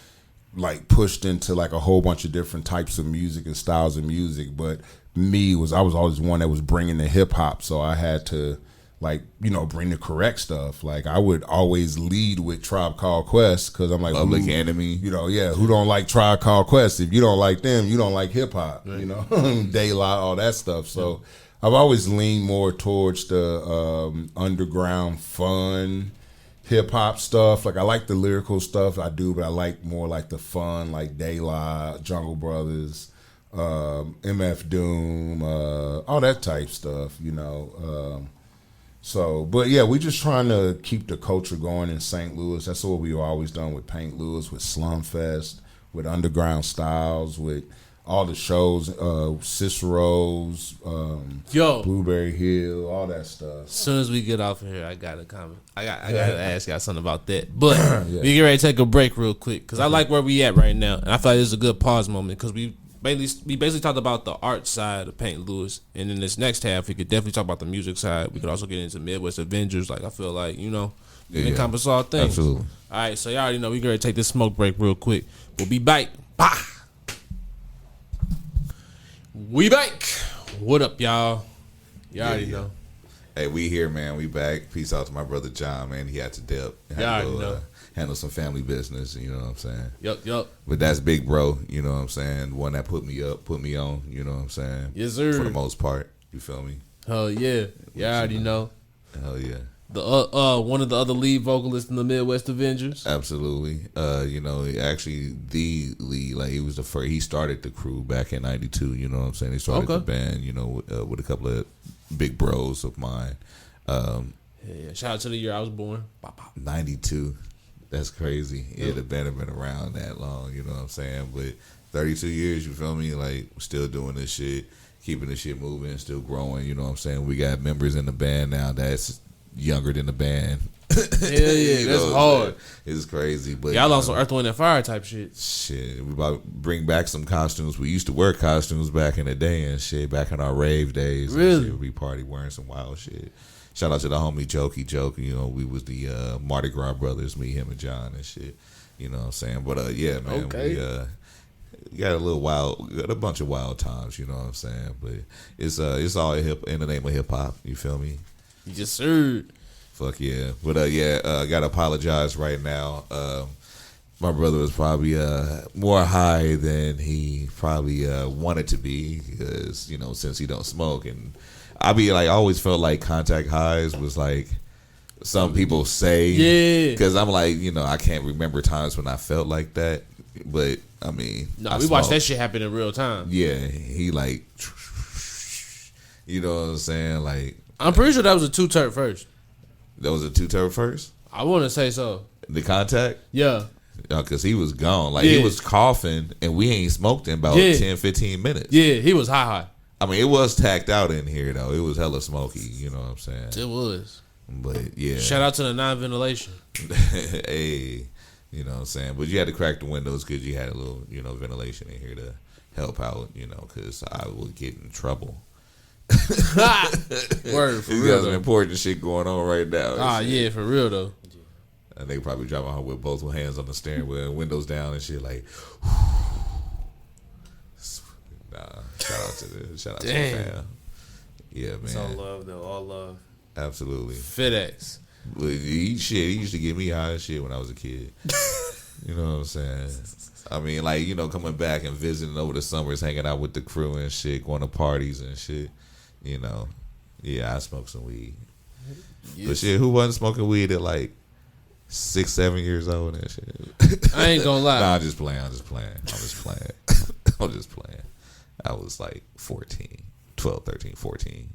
like pushed into like a whole bunch of different types of music and styles of music. But I was always one that was bringing the hip hop, so I had to bring the correct stuff. Like I would always lead with Tribe Called Quest because I'm like Public Enemy. Who don't like Tribe Called Quest? If you don't like them, you don't like hip hop. Right. Daylight, all that stuff. So. I've always leaned more towards the underground, fun, hip hop stuff. Like I like the lyrical stuff, I do, but I like more like the fun, like Daylight, Jungle Brothers, MF Doom, all that type stuff. But yeah, we just trying to keep the culture going in St. Louis. That's what we've always done with Paint Lewis, with Slum Fest, with Underground Styles, with all the shows, Cicero's, Blueberry Hill, all that stuff. As soon as we get off of here, I got a comment. I gotta ask y'all something about that. But we get ready to take a break real quick because I like where we at right now, and I feel like this is a good pause moment because we basically talked about the art side of Paint Lewis, and in this next half, we could definitely talk about the music side. We could also get into Midwest Avengers. Like I feel like encompass all things. Absolutely. All right, so y'all already know we get ready to take this smoke break real quick. We'll be back. Bah. We back. What up, y'all? Y'all already know. Hey, we here, man. We back. Peace out to my brother John, man. He had to dip. Handle some family business. You know what I'm saying? Yup. But that's big bro. You know what I'm saying? One that put me up, put me on. You know what I'm saying? Yes, sir. For the most part. You feel me? Hell yeah. Y'all already know. Hell yeah. The one of the other lead vocalists in the Midwest Avengers. Absolutely. Actually the lead, like he was the first. He started the crew back in '92. You know what I'm saying? He started the band. With a couple of big bros of mine. Yeah. Shout out to the year I was born. 92. That's crazy. Yeah, the band have been around that long. You know what I'm saying? But 32 years. You feel me? Like still doing this shit, keeping this shit moving, still growing. You know what I'm saying? We got members in the band now that's younger than the band. Yeah, that's hard. It's crazy, but y'all on some Earth, Wind, and Fire type shit. Shit, we about to bring back some costumes. We used to wear costumes back in the day and shit. Back in our rave days, really, and shit. We party wearing some wild shit. Shout out to the homie Jokey Joke. We was the Mardi Gras brothers, me, him, and John and shit. You know what I'm saying? But yeah, man, we got a bunch of wild times. You know what I'm saying? But it's all in the name of hip hop. You feel me? Yes, sir. Fuck yeah. But gotta apologize right now. My brother was probably more high than he probably wanted to be because, you know, since he don't smoke. And I always felt like contact highs was like some people say. Yeah. Because I'm like, you know, I can't remember times when I felt like that. But, I mean. No, we watched that shit happen in real time. Yeah. He like, you know what I'm saying? Like. I'm pretty sure that was a 2-terp first. That was a 2-terp first? I want to say so. The contact? Yeah. Because he was gone. Like, he was coughing, and we ain't smoked in about 10, 15 minutes. Yeah, he was high. I mean, it was tacked out in here, though. It was hella smoky, you know what I'm saying? It was. But, yeah. Shout out to the non-ventilation. Hey, you know what I'm saying? But you had to crack the windows because you had a little, you know, ventilation in here to help out, you know, because I would get in trouble. Word, for You real, got some though. important shit going on right now. Ah, yeah, for real, though. And they probably driving home with both hands on the steering wheel, windows down and shit. Like, nah. Shout out to the fam. Yeah, man. It's all love though, all love. Absolutely. FedEx. But he used to get me high as shit when I was a kid. You know what I'm saying? I mean, like, you know, coming back and visiting over the summers, hanging out with the crew and shit, going to parties and shit. You know, yeah, I smoked some weed. Yes. But shit, who wasn't smoking weed at like 6, 7 years old and shit? I ain't gonna lie. Nah, I'm just playing. I was like 12, 13, 14,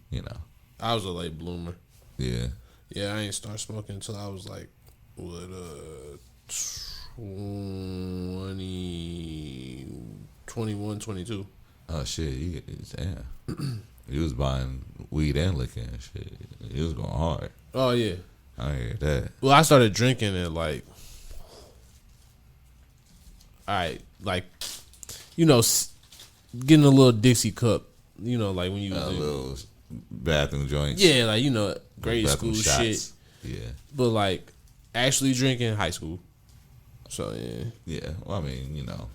you know. I was a late bloomer. Yeah. Yeah, I ain't start smoking until I was like, 21, 22. Oh, shit. Damn. You was buying weed and liquor and shit. You was going hard. Oh, yeah. I hear that. Well, I started drinking at like, you know, getting a little Dixie cup. You know, like when you was little bathroom joints. Yeah, like, you know, grade bathroom school shots. shit. Yeah. But like actually drinking high school. So yeah. Yeah. Well, I mean, you know,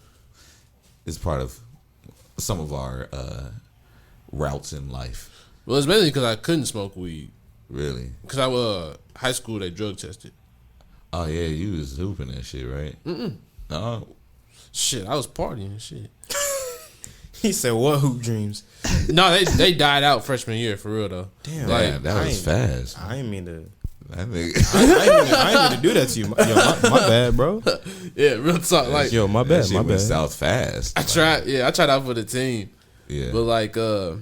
it's part of some of our routes in life. Well, it's mainly because I couldn't smoke weed. Really? Because I was high school, they drug tested. Oh yeah, you was hooping and shit, right? No. Shit, I was partying and shit. He said, "What hoop dreams?" No, they died out freshman year for real though. Damn, Like, that was fast. I ain't mean to. I think. I ain't mean to do that to you. Yo, my bad, bro. Yeah, real talk. Like, Yo, my That bad, shit my went bad. south fast. I tried out for the team. Yeah. But like, I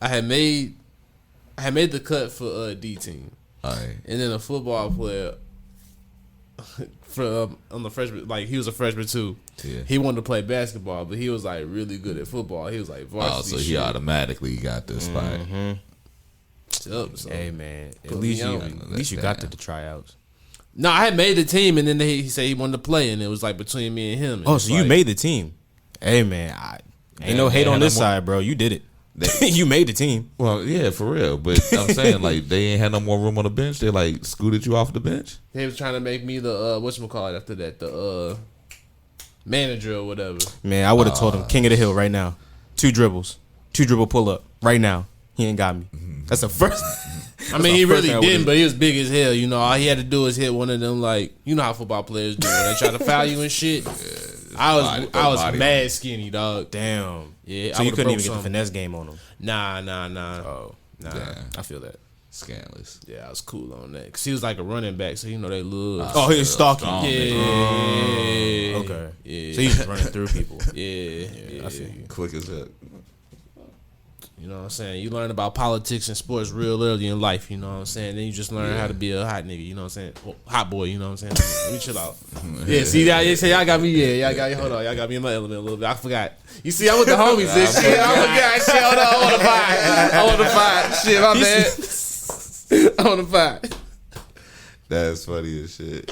had made the cut for D team, All right. and then a football player from on the freshman, like he was a freshman too. Yeah. He wanted to play basketball, but he was like really good at football. He was like varsity. Oh, so he shit. automatically got this spot. Up, so. Hey man, at Put least me you on. got to the tryouts. No, I had made the team, and then he said he wanted to play, and it was like between me and him. And Oh, it's so you like, made the team? Hey man, ain't no hate on this side, bro. You did it. You made the team. Well, yeah, for real. But I'm saying, like, they ain't had no more room on the bench. They like scooted you off the bench. They was trying to make me the whatchamacallit after that, the manager or whatever. Man, I would have told him king of the hill right now. 2 dribble pull up right now. He ain't got me. That's the first. I mean, he really thing I didn't, would've- but he was big as hell. You know, all he had to do is hit one of them, like, you know how football players do when they try to foul you and shit. I was mad skinny, dog. Damn. Yeah, So I you would've couldn't broke even get the something. finesse game on him. Nah. Oh, nah. Damn. I feel that. Scandalous. Yeah, I was cool on that. Because he was like a running back, so you know they look. Oh, he was stalking. Yeah. Okay. Yeah. So he's just running through people. Yeah. I feel you. Quick as that. You know what I'm saying? You learn about politics and sports real early in life, you know what I'm saying? Then you just learn how to be a hot nigga, you know what I'm saying? Well, hot boy, you know what I'm saying? Let me chill out. Yeah, see, y'all got me, hold on, y'all got me in my element a little bit. I forgot. You see, I'm with the homies and shit. I forgot. Shit, hold on, I want to fight. Shit, my bad. I want to fight. That's funny as shit.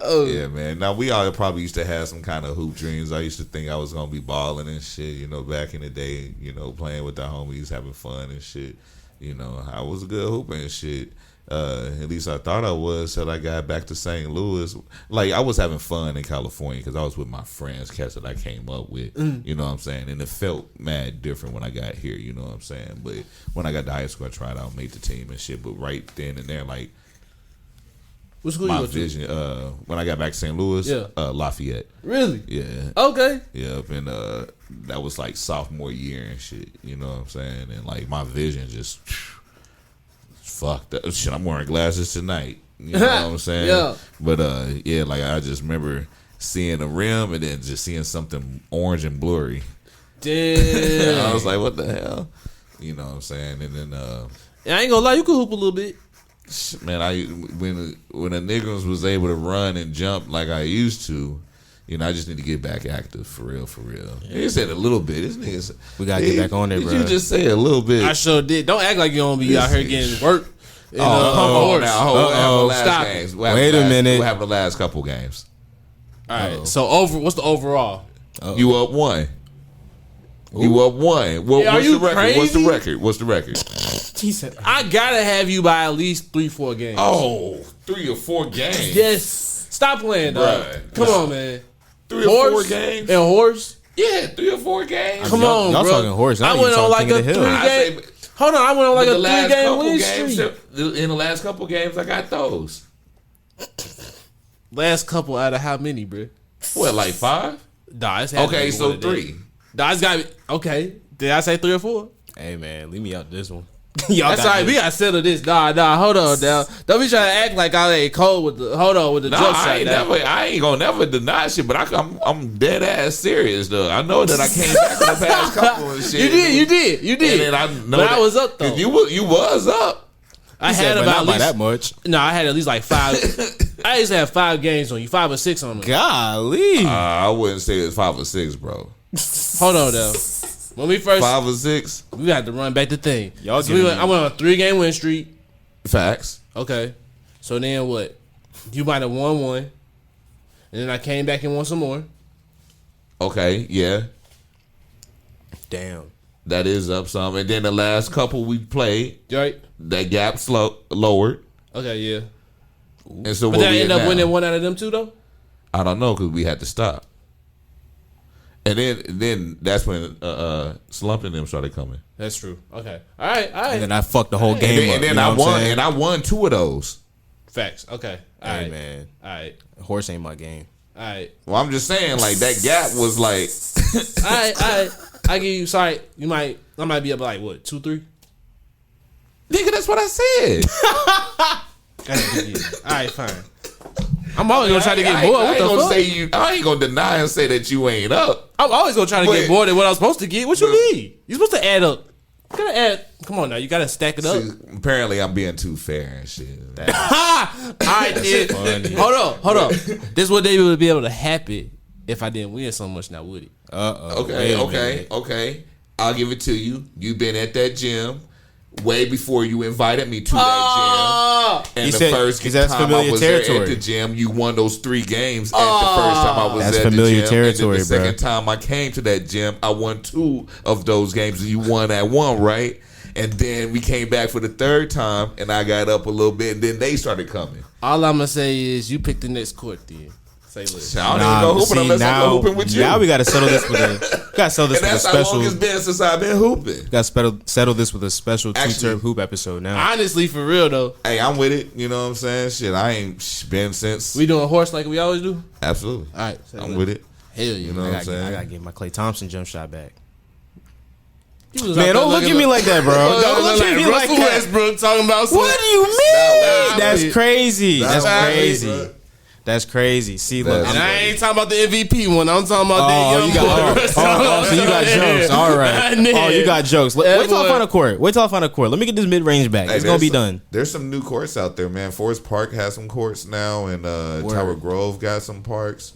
Oh. Yeah, man. Now, we all probably used to have some kind of hoop dreams. I used to think I was going to be balling and shit, you know, back in the day, you know, playing with the homies, having fun and shit. You know, I was a good hooper and shit. At least I thought I was till I got back to St. Louis. Like, I was having fun in California because I was with my friends, cats that I came up with, you know what I'm saying? And it felt mad different when I got here, you know what I'm saying? But when I got to high school, I tried out, made the team and shit. But right then and there, like, What school you My went to? vision. When I got back to St. Louis, Lafayette. Really? Yeah. Okay. Yeah, and that was like sophomore year and shit. You know what I'm saying? And like my vision just fucked up. Shit, I'm wearing glasses tonight. You know what I'm saying? Yeah. But yeah, like I just remember seeing a rim and then just seeing something orange and blurry. Damn. I was like, what the hell? You know what I'm saying? And then I ain't gonna lie, you can hoop a little bit. man, when the niggas was able to run and jump like I used to, you know, I just need to get back active for real. Yeah. He said a little bit. This nigga, We gotta get back on there, bro. You just say a little bit. I sure did. Don't act like you don't be out here getting work. Come on now. What happened the last Stop it. games? Wait a minute. What happened the last couple games? All right. So what's the overall? You up one. You up one. What's you the record? crazy? What's the record? He said, I gotta have you by at least 3-4 games. Oh, 3 or 4 games. Yes. Stop playing, dog. Bruh. Come on, man. 3 or 4 games. And horse. Yeah, 3 or 4 games. Come on, y'all bro. talking horse. Now I you went on talking like a King of the Hill. 3-game. Hold on, I went on like a 3-game win streak. In the last couple games, I got those. Last couple out of how many, bro? What, like 5? Nah, it's had to Okay, be so more than 3. that. Nah, it's got okay. Did I say 3 or 4? Hey man, leave me out this one. Y'all That's got all right. this. We gotta settle this. Nah. Hold on, now. Don't be trying to act like I ain't cold with the. Hold on with the No, joke I shot. ain't gonna never deny shit, but I'm dead ass serious though. I know that I came back in the past couple and shit. You did. And then I know But I was up, though. You was up. I He said, had but about not at by least that much. No, I had at least like 5. I used to have 5 games on you, 5 or 6 on them. Golly. I wouldn't say it's 5 or 6, bro. Hold on, though. When we first, 5 or 6. we had to run back the thing. Y'all So I went on a 3-game win streak. Facts. Okay. So then what? You might have won 1. And then I came back and won some more. Okay, yeah. Damn. That is up some. And then the last couple we played, Right? that gap lowered. Okay, yeah. And so But where then I we at ended up now? winning 1 out of them 2, though? I don't know because we had to stop. And then that's when slumping them started coming. That's true. Okay. All right. And then I fucked the whole game up. And then you know I what I'm won, saying? and I won 2 of those. Facts. Okay. All Hey right. man, All right. horse ain't my game. All right. Well, I'm just saying, like that gap was like, All right. I give you. Sorry. I might be up like what 2-3. nigga, that's what I said. All right. Fine. I'm always gonna try to get bored. What the fuck? I ain't gonna deny and say that you ain't up. I'm always gonna try to get But- more than what I'm supposed to get. What you mean? You supposed to add up. You gotta add. Come on now. You gotta stack it up. See, apparently, I'm being too fair and shit. All right. Then. Hold on. This is what they would be able to happen if I didn't win so much. Now would it? Okay. I'll give it to you. You've been at that gym way before you invited me to that gym. And He the said- first because that's time I familiar was there territory. at the gym, you won those 3 games at the first time I was That's at familiar the gym. territory, and then the bro. second time I came to that gym, I won 2 of those games, and you won that one, right? And then we came back for the 3rd time, and I got up a little bit, and then they started coming. All I'm gonna say is you pick the next court. Then say listen. I don't even go hooping unless I go hooping with you. Now we gotta settle this with a. Gotta settle this and with a that's how long special. it's been since I've been hooping. Gotta settle this with a special Actually- 2 hoop episode now. Honestly, for real though, Hey, I'm with it. You know what I'm saying? Shit, I ain't been since. we doing horse like we always do. Absolutely. All right, I'm with it. Hell yeah. You know I what I'm gotta, saying? I gotta get my Klay Thompson jump shot back. You was out Man, there don't look looking at me like that, bro. Don't look at me like Russell that. Westbrook talking about some- What do you mean? Nah, That's man. crazy. That's Nah, crazy. bro. That's crazy. See, look. That's- And I ain't talking about the MVP one. I'm talking about that Oh, young you got, boy. so you got jokes. All right. Oh, you got jokes. Wait till I find a court. Wait till I find a court. Let me get this mid range back. Hey, It's gonna be there's some- done. There's some new courts out there, man. Forest Park has some courts now, and Tower Grove got some parks.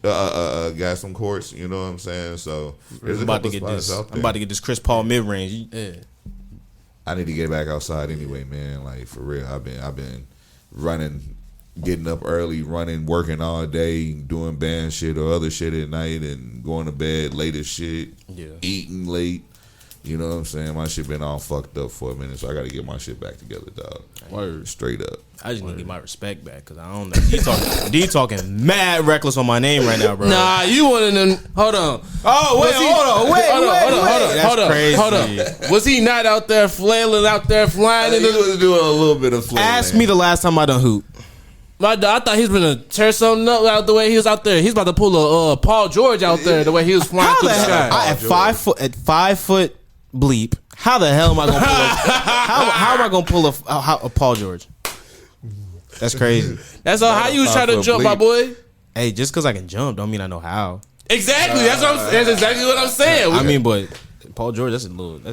Got some courts. You know what I'm saying? So there's I'm a about to couple get spots this. out there. I'm about to get this Chris Paul mid range. Yeah. I need to get back outside anyway, man. Like for real, I've been running, getting up early, running, working all day, doing band shit or other shit at night, and going to bed late as shit. Yeah. Eating late. You know what I'm saying? My shit been all fucked up for a minute, so I got to get my shit back together, dog. Word. Straight up. I just need to get my respect back because I don't know. D talking mad reckless on my name right now, bro. Nah, you one of them. Hold on. Oh wait, hold on. That's crazy. Hold on. Was he not out there flailing, out there flying? He was doing a little bit of flailing. Ask me the last time I done hoop. I thought he was gonna tear something up out the way he was out there. He's about to pull a Paul George out there the way he was flying through the sky. At 5 foot bleep, how the hell am I gonna pull how am I gonna pull a Paul George? That's crazy. That's all. How you was trying to jump, my boy? Hey, just because I can jump don't mean I know how. Exactly. That's exactly what I'm saying. I mean, but Paul George, that's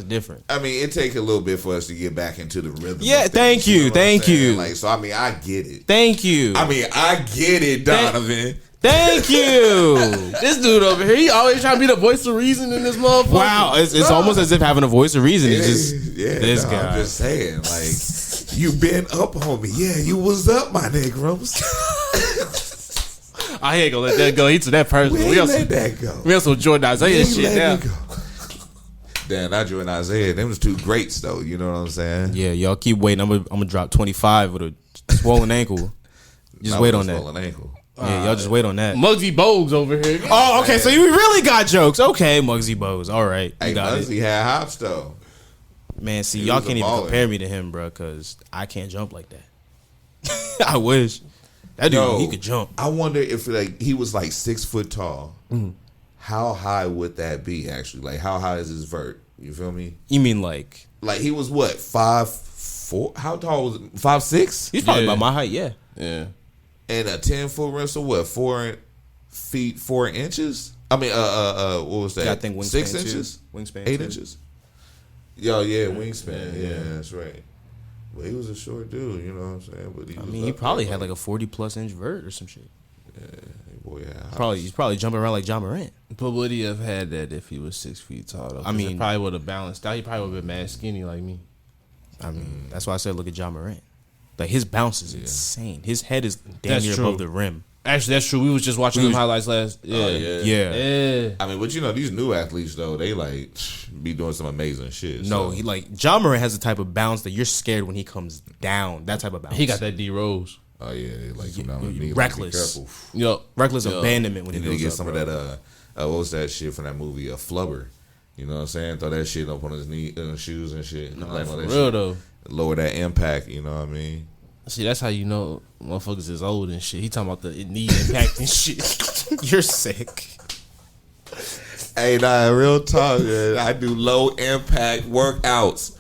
different. I mean, it takes a little bit for us to get back into the rhythm. Yeah, of things, thank you. Like, so I mean, I get it. Thank you. I mean, I get it, Donovan. Thank you. This dude over here, he always trying to be the voice of reason in this motherfucker. Wow, it's almost as if having a voice of reason is just this guy. I'm just saying, like, you been up on me. Yeah, you was up, my Negroes. I ain't gonna let that go. He to that person. We ain't let that go. We have some Jordan Isaiah shit now. Damn, not you and Isaiah. Them was two greats, though. You know what I'm saying? Yeah, y'all keep waiting. I'm gonna drop 25 with a swollen ankle. Just wait on that. Swollen ankle. Yeah, y'all just wait on that. Muggsy Bogues over here. Oh, okay. So you really got jokes. Okay, Muggsy Bogues. All right, you Hey, got Muggsy had hops though. Man, see, He y'all was a can't even baller. compare me to him, bro, because I can't jump like that. I wish that dude Yo, he could jump. I wonder if like he was like 6 foot tall. Mm-hmm. How high would that be? Actually, like how high is his vert? You feel me? You mean like Like he was what 5'4"? How tall was it? 5'6"? he's probably Yeah. about my height? Yeah. Yeah. And a 10-foot rim, so what? 4 feet 4 inches? I mean, what was that? Yeah, I think wingspan 6 too. inches, Wingspan 8 too. inches. Yo, yeah, wingspan. Yeah, that's right. But he was a short dude, you know what I'm saying? But I mean, he probably had like a 40+ inch vert or some shit. boy, yeah. He's probably jumping around like John Morant. But would he have had that if he was 6 feet tall? Though? I mean- it probably would have balanced out. He probably would have been mad skinny like me. I mean, that's why I said look at John Morant. Like his bounce is insane. His head is damn That's near true. above the rim. Actually, that's true. We was just watching them highlights last. Yeah. Yeah. Yeah. I mean, but you know, these new athletes though, they like be doing some amazing shit. No, so. he like John Morant has the type of bounce that you're scared when he comes down. That type of bounce. He got that D Rose. Oh yeah, they like come down with me. Reckless. Like, be careful. Yup. reckless abandonment when And he then goes he get up, some bro. of that. What was that shit from that movie? A flubber. You know what I'm saying? Throw that shit up on his knee, shoes and shit. No, Land for on that real shit. though. Lower that impact. You know what I mean? See, that's how you know motherfuckers is old and shit. He talking about the knee impact and shit. You're sick. Hey, nah, real talk. Man. I do low impact workouts.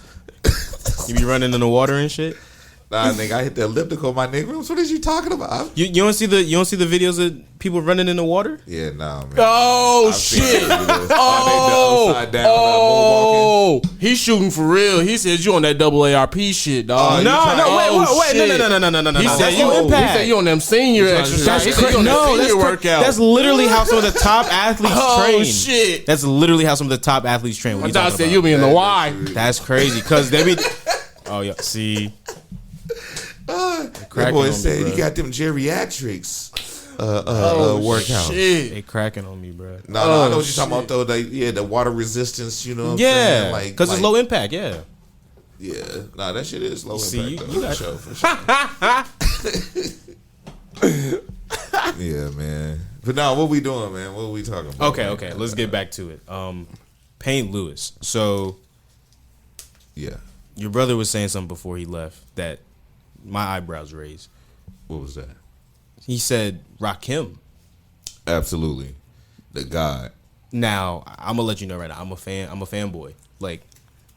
You be running in the water and shit. Nah, nigga, I hit the elliptical, my nigga. What is you talking about? You don't see the videos of people running in the water? Yeah, nah, man. Oh I've seen shit! those videos. Oh, they upside down, moonwalking. he's shooting for real. He says you on that double ARP shit, dog. Oh, Wait, shit. no. He said That's you. low He impact. said you on them senior exercises. He said you on that senior workout. That's literally how some of the top athletes train. Oh shit! That's literally how some of the top athletes train. What I you thought I talking said about? you be in the Y. That's crazy because they be. Oh yeah, see. That cracking boy on me, said bro. he got them geriatrics Oh workout. shit! They cracking on me, bro. No, I know what you're talking about though. The water resistance. You know what I'm Yeah, saying? Like, because it's low impact. Yeah. Yeah, nah, that shit is low See, impact. you though, got- for sure. Yeah, man. But now, what we doing, man? What we talking about? Okay. Let's get back to it. Payne Lewis. So Yeah. your brother was saying something before he left that my eyebrows raised. What was that? He said Rakim. Absolutely, the God. Now I'm gonna let you know right now. I'm a fan. I'm a fanboy. Like,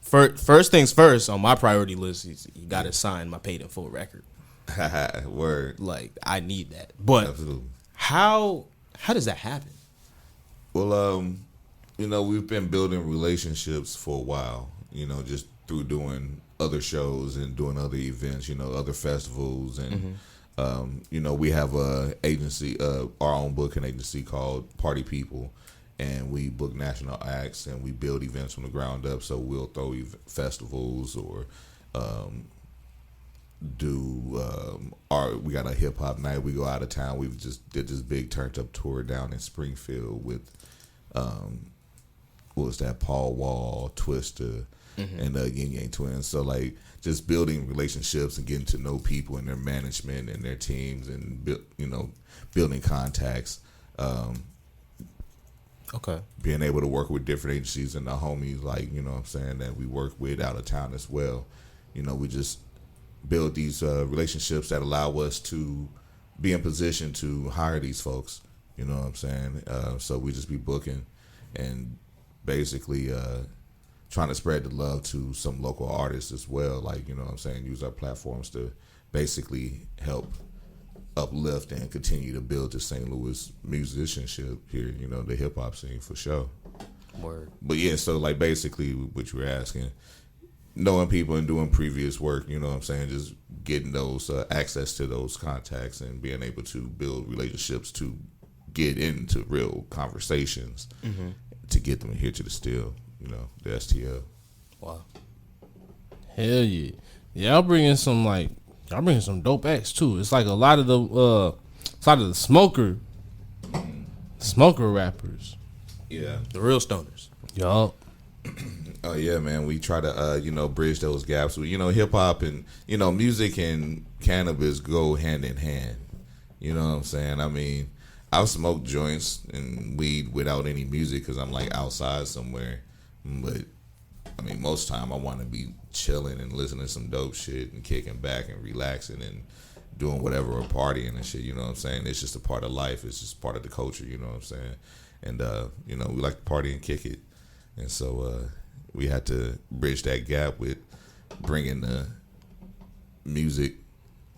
first things first on my priority list is you got to sign my paid in full record. Word. Like, I need that. But Absolutely. how does that happen? Well, you know, we've been building relationships for a while. You know, just through doing other shows and doing other events. You know, other festivals and. You know, we have a agency, our own booking agency called Party People, and we book national acts and we build events from the ground up. So we'll throw festivals or we got a hip hop night. We go out of town. We've just did this big turned up tour down in Springfield with what was that? Paul Wall, Twister, and Yin Yang Twins. So like just building relationships and getting to know people and their management and their teams and building contacts. Okay. Being able to work with different agencies and the homies, like, you know what I'm saying, that we work with out of town as well. You know, we just build these relationships that allow us to be in position to hire these folks. You know what I'm saying? So we just be booking and basically trying to spread the love to some local artists as well. Like, you know what I'm saying? Use our platforms to basically help uplift and continue to build the St. Louis musicianship here, you know, the hip hop scene for sure. Word. But yeah, so like basically what you were asking, knowing people and doing previous work, you know what I'm saying, just getting those access to those contacts and being able to build relationships to get into real conversations to get them here to the still, you know, the STL. Wow. Hell yeah. Y'all bringing some dope acts too. It's like a lot of the smoker rappers. Yeah. The real stoners. Yup. Oh yeah, man. We try to you know, bridge those gaps. You know, hip hop and, you know, music and cannabis go hand in hand. You know what I'm saying? I mean, I've smoked joints and weed without any music because I'm like outside somewhere. But I mean, most time I want to be chilling and listening to some dope shit and kicking back and relaxing and doing whatever or partying and shit. You know what I'm saying? It's just a part of life. It's just part of the culture. You know what I'm saying? And you know, we like to party and kick it. And so we had to bridge that gap with bringing the music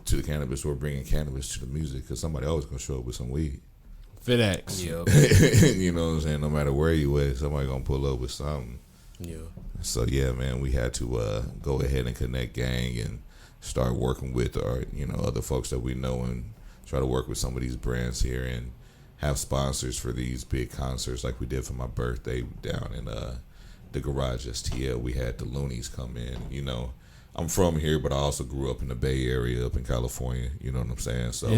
to the cannabis or bringing cannabis to the music, because somebody always gonna show up with some weed. FedEx. Yeah. You know what I'm saying? No matter where you at, somebody gonna pull up with something. Yeah. So yeah, man, we had to go ahead and connect gang and start working with our, you know, other folks that we know and try to work with some of these brands here and have sponsors for these big concerts like we did for my birthday down in the Garage STL. We had the Loonies come in. You know, I'm from here, but I also grew up in the Bay Area up in California. You know what I'm saying? So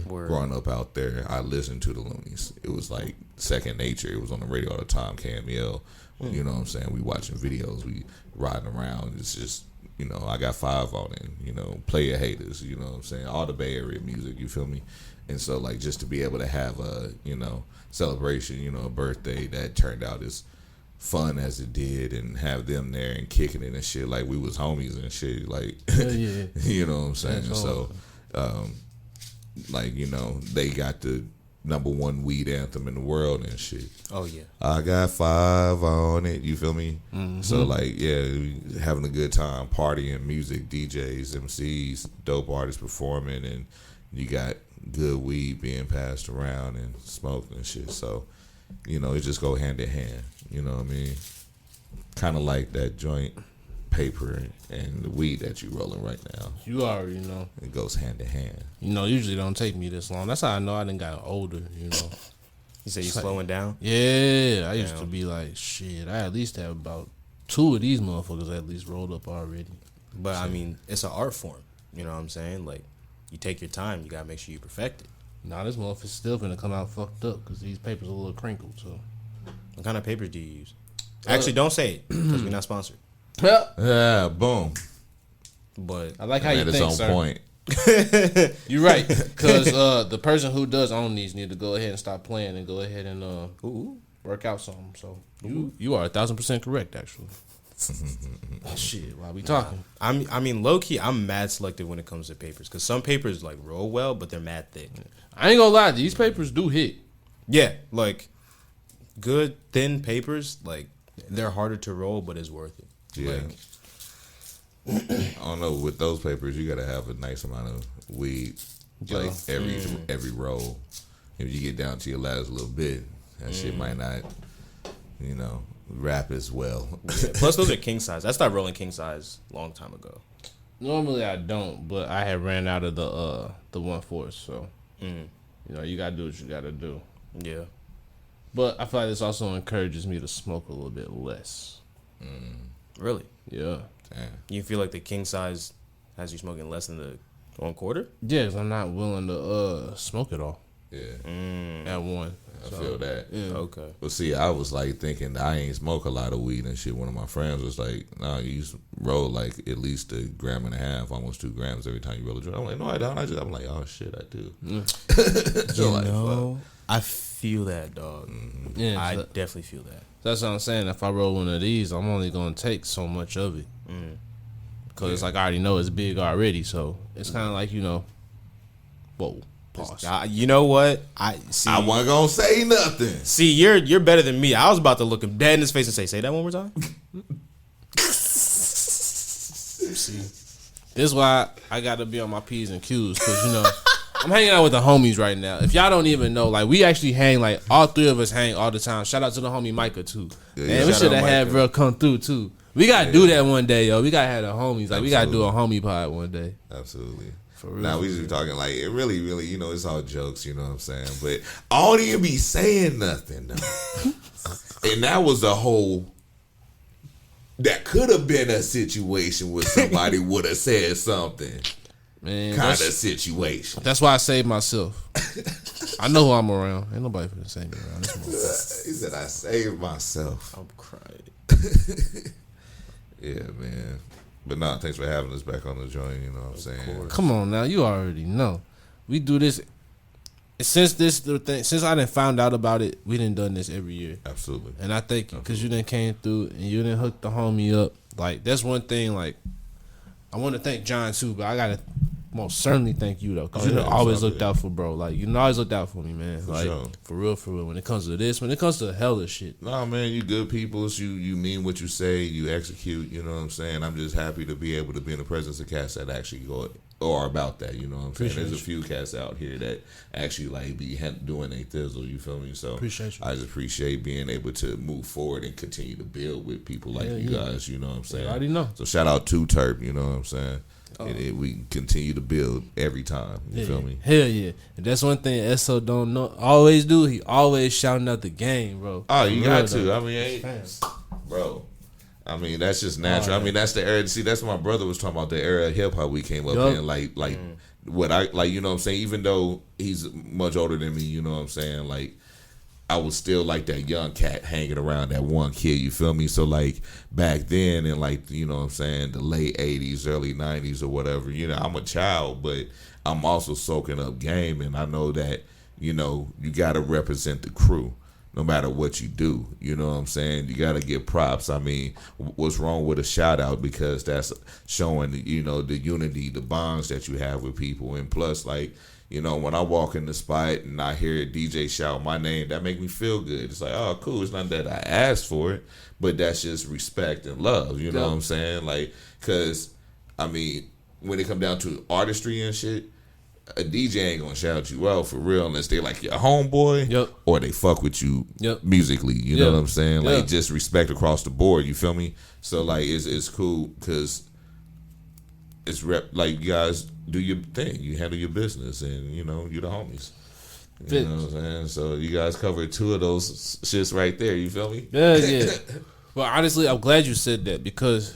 growing up out there, I listened to the Loonies. It was like second nature. It was on the radio all the time, KML. You know what I'm saying? We watching videos, we riding around. It's just, you know, I got 5 on it, you know, Player Haters, you know what I'm saying? All the Bay Area music, you feel me? And so, like, just to be able to have a, you know, celebration, you know, a birthday that turned out as fun as it did and have them there and kicking it and shit like we was homies and shit, like, you know what I'm saying? That's so, like, you know, they got the #1 weed anthem in the world and shit. Oh yeah. I got 5 on it. You feel me? So like, yeah, we having a good time, partying, music, DJs, MCs, dope artists performing, and you got good weed being passed around and smoked and shit. So, you know, it just go hand in hand. You know what I mean? Kind of like that joint paper and the weed that you rolling right now. You already know. It goes hand in hand. You know, usually don't take me this long. That's how I know I done got older, you know. You say you slowing down? Yeah, I used to be like, shit, I at least have about 2 of these motherfuckers at least rolled up already. But I mean, it's an art form. You know what I'm saying? Like, you take your time. You gotta make sure you perfect it. Nah, this motherfucker's still finna come out fucked up because these papers are a little crinkled. So, what kind of papers do you use? Actually, don't say it because we're not sponsored. Yeah, boom. But I like how you It's think, on sir. point. You're right, because the person who does own these need to go ahead and stop playing and go ahead and work out something. So you are 1,000% correct, actually. Shit, why we talking? I mean, low key, I'm mad selective when it comes to papers because some papers like roll well, but they're mad thick. I ain't gonna lie, these papers do hit. Yeah, like good thin papers, like they're harder to roll, but it's worth it. Yeah. Like, I don't know. With those papers, you gotta have a nice amount of weed, like every roll. If you get down to your last little bit, that shit might not, you know, wrap as well. yeah. Plus, those are king size. I started rolling king size a long time ago. Normally I don't, but I had ran out of the 1/4, so you know, you gotta do what you gotta do. Yeah. But I feel like this also encourages me to smoke a little bit less. Really? Yeah. Damn. You feel like the king size has you smoking less than the 1/4? Yeah, 'cause I'm not willing to smoke it all Yeah, at one. I feel that. Yeah. Okay. But see, I was like thinking I ain't smoke a lot of weed and shit. One of my friends was like, "Nah, you roll like at least 1.5 grams, almost 2 grams every time you roll a joint." I'm like, "No, I don't." I'm like, "Oh shit, I do." So like, fuck. I feel that, dog. Yeah, I so definitely feel that. that's what I'm saying. If I roll one of these, I'm only gonna take so much of it. Cause it's like I already know it's big already, so it's kind of like, you know, whoa. Pause. You know what? I wasn't gonna say nothing. See, you're better than me. I was about to look him dead in his face and say that one more time. See, this is why I got to be on my P's and Q's, because, you know, I'm hanging out with the homies right now. If y'all don't even know, like, we actually hang, like, all three of us hang all the time. Shout out to the homie Micah, too. Man, we should have had bro come through, too. We got to do that one day, yo. We got to have the homies. Like, we got to do a homie pod one day. Absolutely. For real. Now, we just be talking, like, it really, you know, it's all jokes, you know what I'm saying? But I don't even be saying nothing, though. And that was a whole... That could have been a situation where somebody would have said something. Man, kind of situation. That's why I saved myself. I know who I'm around. Ain't nobody finna save me around this motherfucker. He said, I saved myself. I'm crying. Yeah, man. But nah, thanks for having us back on the joint, you know what I'm saying? Come on now, you already know. We do this since I done found out about it. We done done this every year. Absolutely. And I thank you because you done came through and you done hooked the homie up. Like, that's one thing. Like, I want to thank John too, but I gotta most certainly thank you though, because you done always looked out for bro. Like, you always looked out for me, man. For like, sure. For real. When it comes to this, when it comes to hella shit. Nah, man, you good peoples. You mean what you say. You execute. You know what I'm saying. I'm just happy to be able to be in the presence of cats that actually go or about that. You know what I'm saying. There's a few cats out here that actually like be doing a thizzle. You feel me? So Appreciate you. I just appreciate being able to move forward and continue to build with people like you guys. You know what I'm saying. I already know. So shout out to Terp. You know what I'm saying. We continue to build every time. You feel me? Hell yeah. And that's one thing SO don't know. Always do. He always shouting out the game, bro. Oh, you got to. I mean, bro. I mean, that's just natural. I mean, that's the era. See, that's what my brother was talking about, the era of hip hop we came up in. Like what I like. You know what I'm saying? Even though he's much older than me, you know what I'm saying? Like, I was still like that young cat hanging around that one kid, you feel me? So like back then in like, you know what I'm saying, the late 80s, early 90s or whatever, you know, I'm a child, but I'm also soaking up game, and I know that, you know, you got to represent the crew no matter what you do, you know what I'm saying? You got to get props. I mean, what's wrong with a shout out, because that's showing, you know, the unity, the bonds that you have with people. And plus, like, you know, when I walk in the spot and I hear a DJ shout my name, that make me feel good. It's like, oh, cool. It's not that I asked for it, but that's just respect and love. You know what I'm saying? Like, because, I mean, when it come down to artistry and shit, a DJ ain't going to shout you out for real unless they like your homeboy or they fuck with you musically. You know what I'm saying? Like, just respect across the board. You feel me? So, like, it's cool because it's like, you guys do your thing. You handle your business, and you know, you're the homies. You know what I'm saying? So you guys covered two of those shits right there. You feel me? Yeah. Well, honestly, I'm glad you said that, because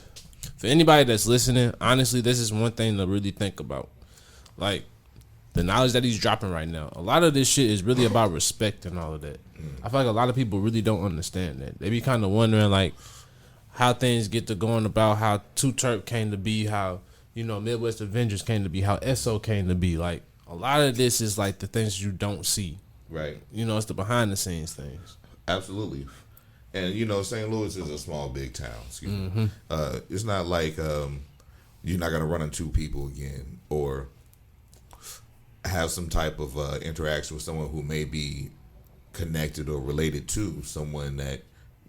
for anybody that's listening, honestly, this is one thing to really think about. Like, the knowledge that he's dropping right now, a lot of this shit is really about respect and all of that. I feel like a lot of people really don't understand that. They be kind of wondering, like, how things get to going about how Too T3rpd came to be, how, you know, Midwest Avengers came to be, how SO came to be. Like, a lot of this is like the things you don't see. Right. You know, it's the behind the scenes things. Absolutely. And, you know, St. Louis is a small, big town. It's not like you're not going to run into people again or have some type of interaction with someone who may be connected or related to someone that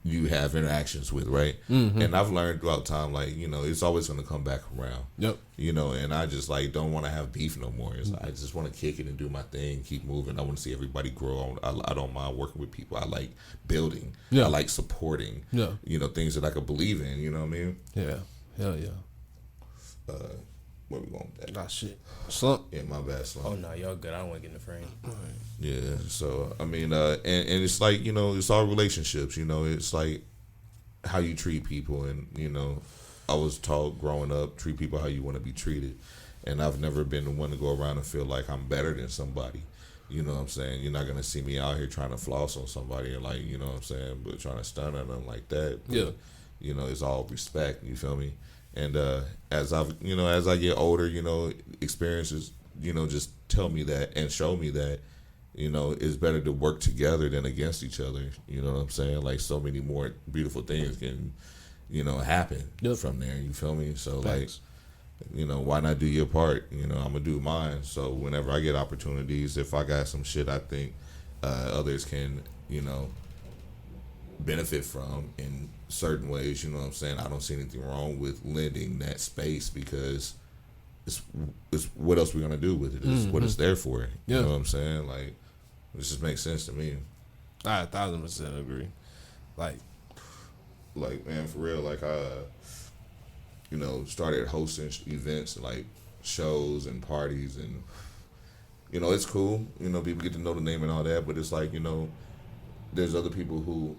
you have interactions with, right? And I've learned throughout time, like, you know, it's always going to come back around. You know, and I just, like, don't want to have beef no more. I just want to kick it and do my thing, keep moving. I want to see everybody grow. I don't mind working with people. I like building. I like supporting, you know, things that I could believe in, you know what I mean? Yeah. Hell yeah. Where we going with that? Nah, shit. Slump. Yeah, my bad, Slump. Oh, no, y'all good. I don't want to get in the frame. Yeah, so, I mean, and it's like, you know, it's all relationships, you know, it's like how you treat people. And, you know, I was taught growing up, treat people how you want to be treated. And I've never been the one to go around and feel like I'm better than somebody. You know what I'm saying? You're not going to see me out here trying to floss on somebody and, like, you know what I'm saying, but trying to stun on them like that. But, you know, it's all respect, you feel me? And as I get older, you know, experiences, you know, just tell me that and show me that, you know, it's better to work together than against each other. You know what I'm saying? Like, so many more beautiful things can, you know, happen from there. You feel me? So, like, You know, why not do your part? You know, I'm gonna do mine. So whenever I get opportunities, if I got some shit I think others can, you know, benefit from in certain ways, you know what I'm saying? I don't see anything wrong with lending that space because it's what else we gonna do with it? It's what it's there for. You know what I'm saying? Like, it just makes sense to me. I 1,000% agree. Like Man, for real, like you know, started hosting events like shows and parties, and you know, it's cool. You know, people get to know the name and all that, but it's like, you know, there's other people who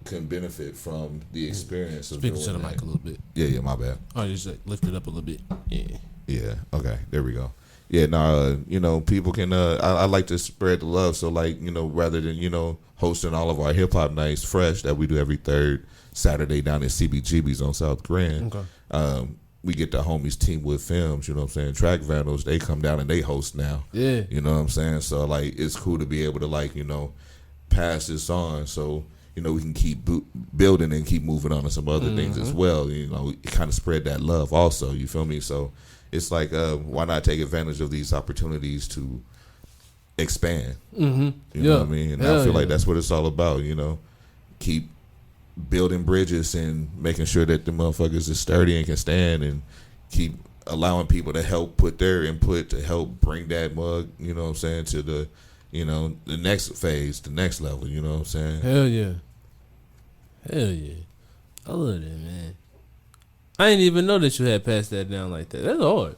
can benefit from the experience of speaking doing to the that. mic a little bit. Yeah, my bad. Oh, just like, lift it up a little bit. Yeah. Yeah. Okay. There we go. Yeah. No. You know, people can. I like to spread the love. So, like, you know, rather than, you know, hosting all of our hip hop nights fresh that we do every third Saturday down at CBGB's on South Grand. Okay. We get the homies Teamwood Films. You know what I'm saying? Track Vandals. They come down and they host now. Yeah. You know what I'm saying? So, like, it's cool to be able to, like, you know, pass this on. So, you know, we can keep building and keep moving on to some other things as well. You know, kind of spread that love also. You feel me? So it's like, why not take advantage of these opportunities to expand? You know what I mean? And I feel like that's what it's all about. You know, keep building bridges and making sure that the motherfuckers is sturdy and can stand, and keep allowing people to help put their input to help bring that mug, you know what I'm saying, to the, you know, the next phase, the next level, you know what I'm saying? Hell yeah. Hell yeah. I love that, man. I didn't even know that you had passed that down like that. That's hard.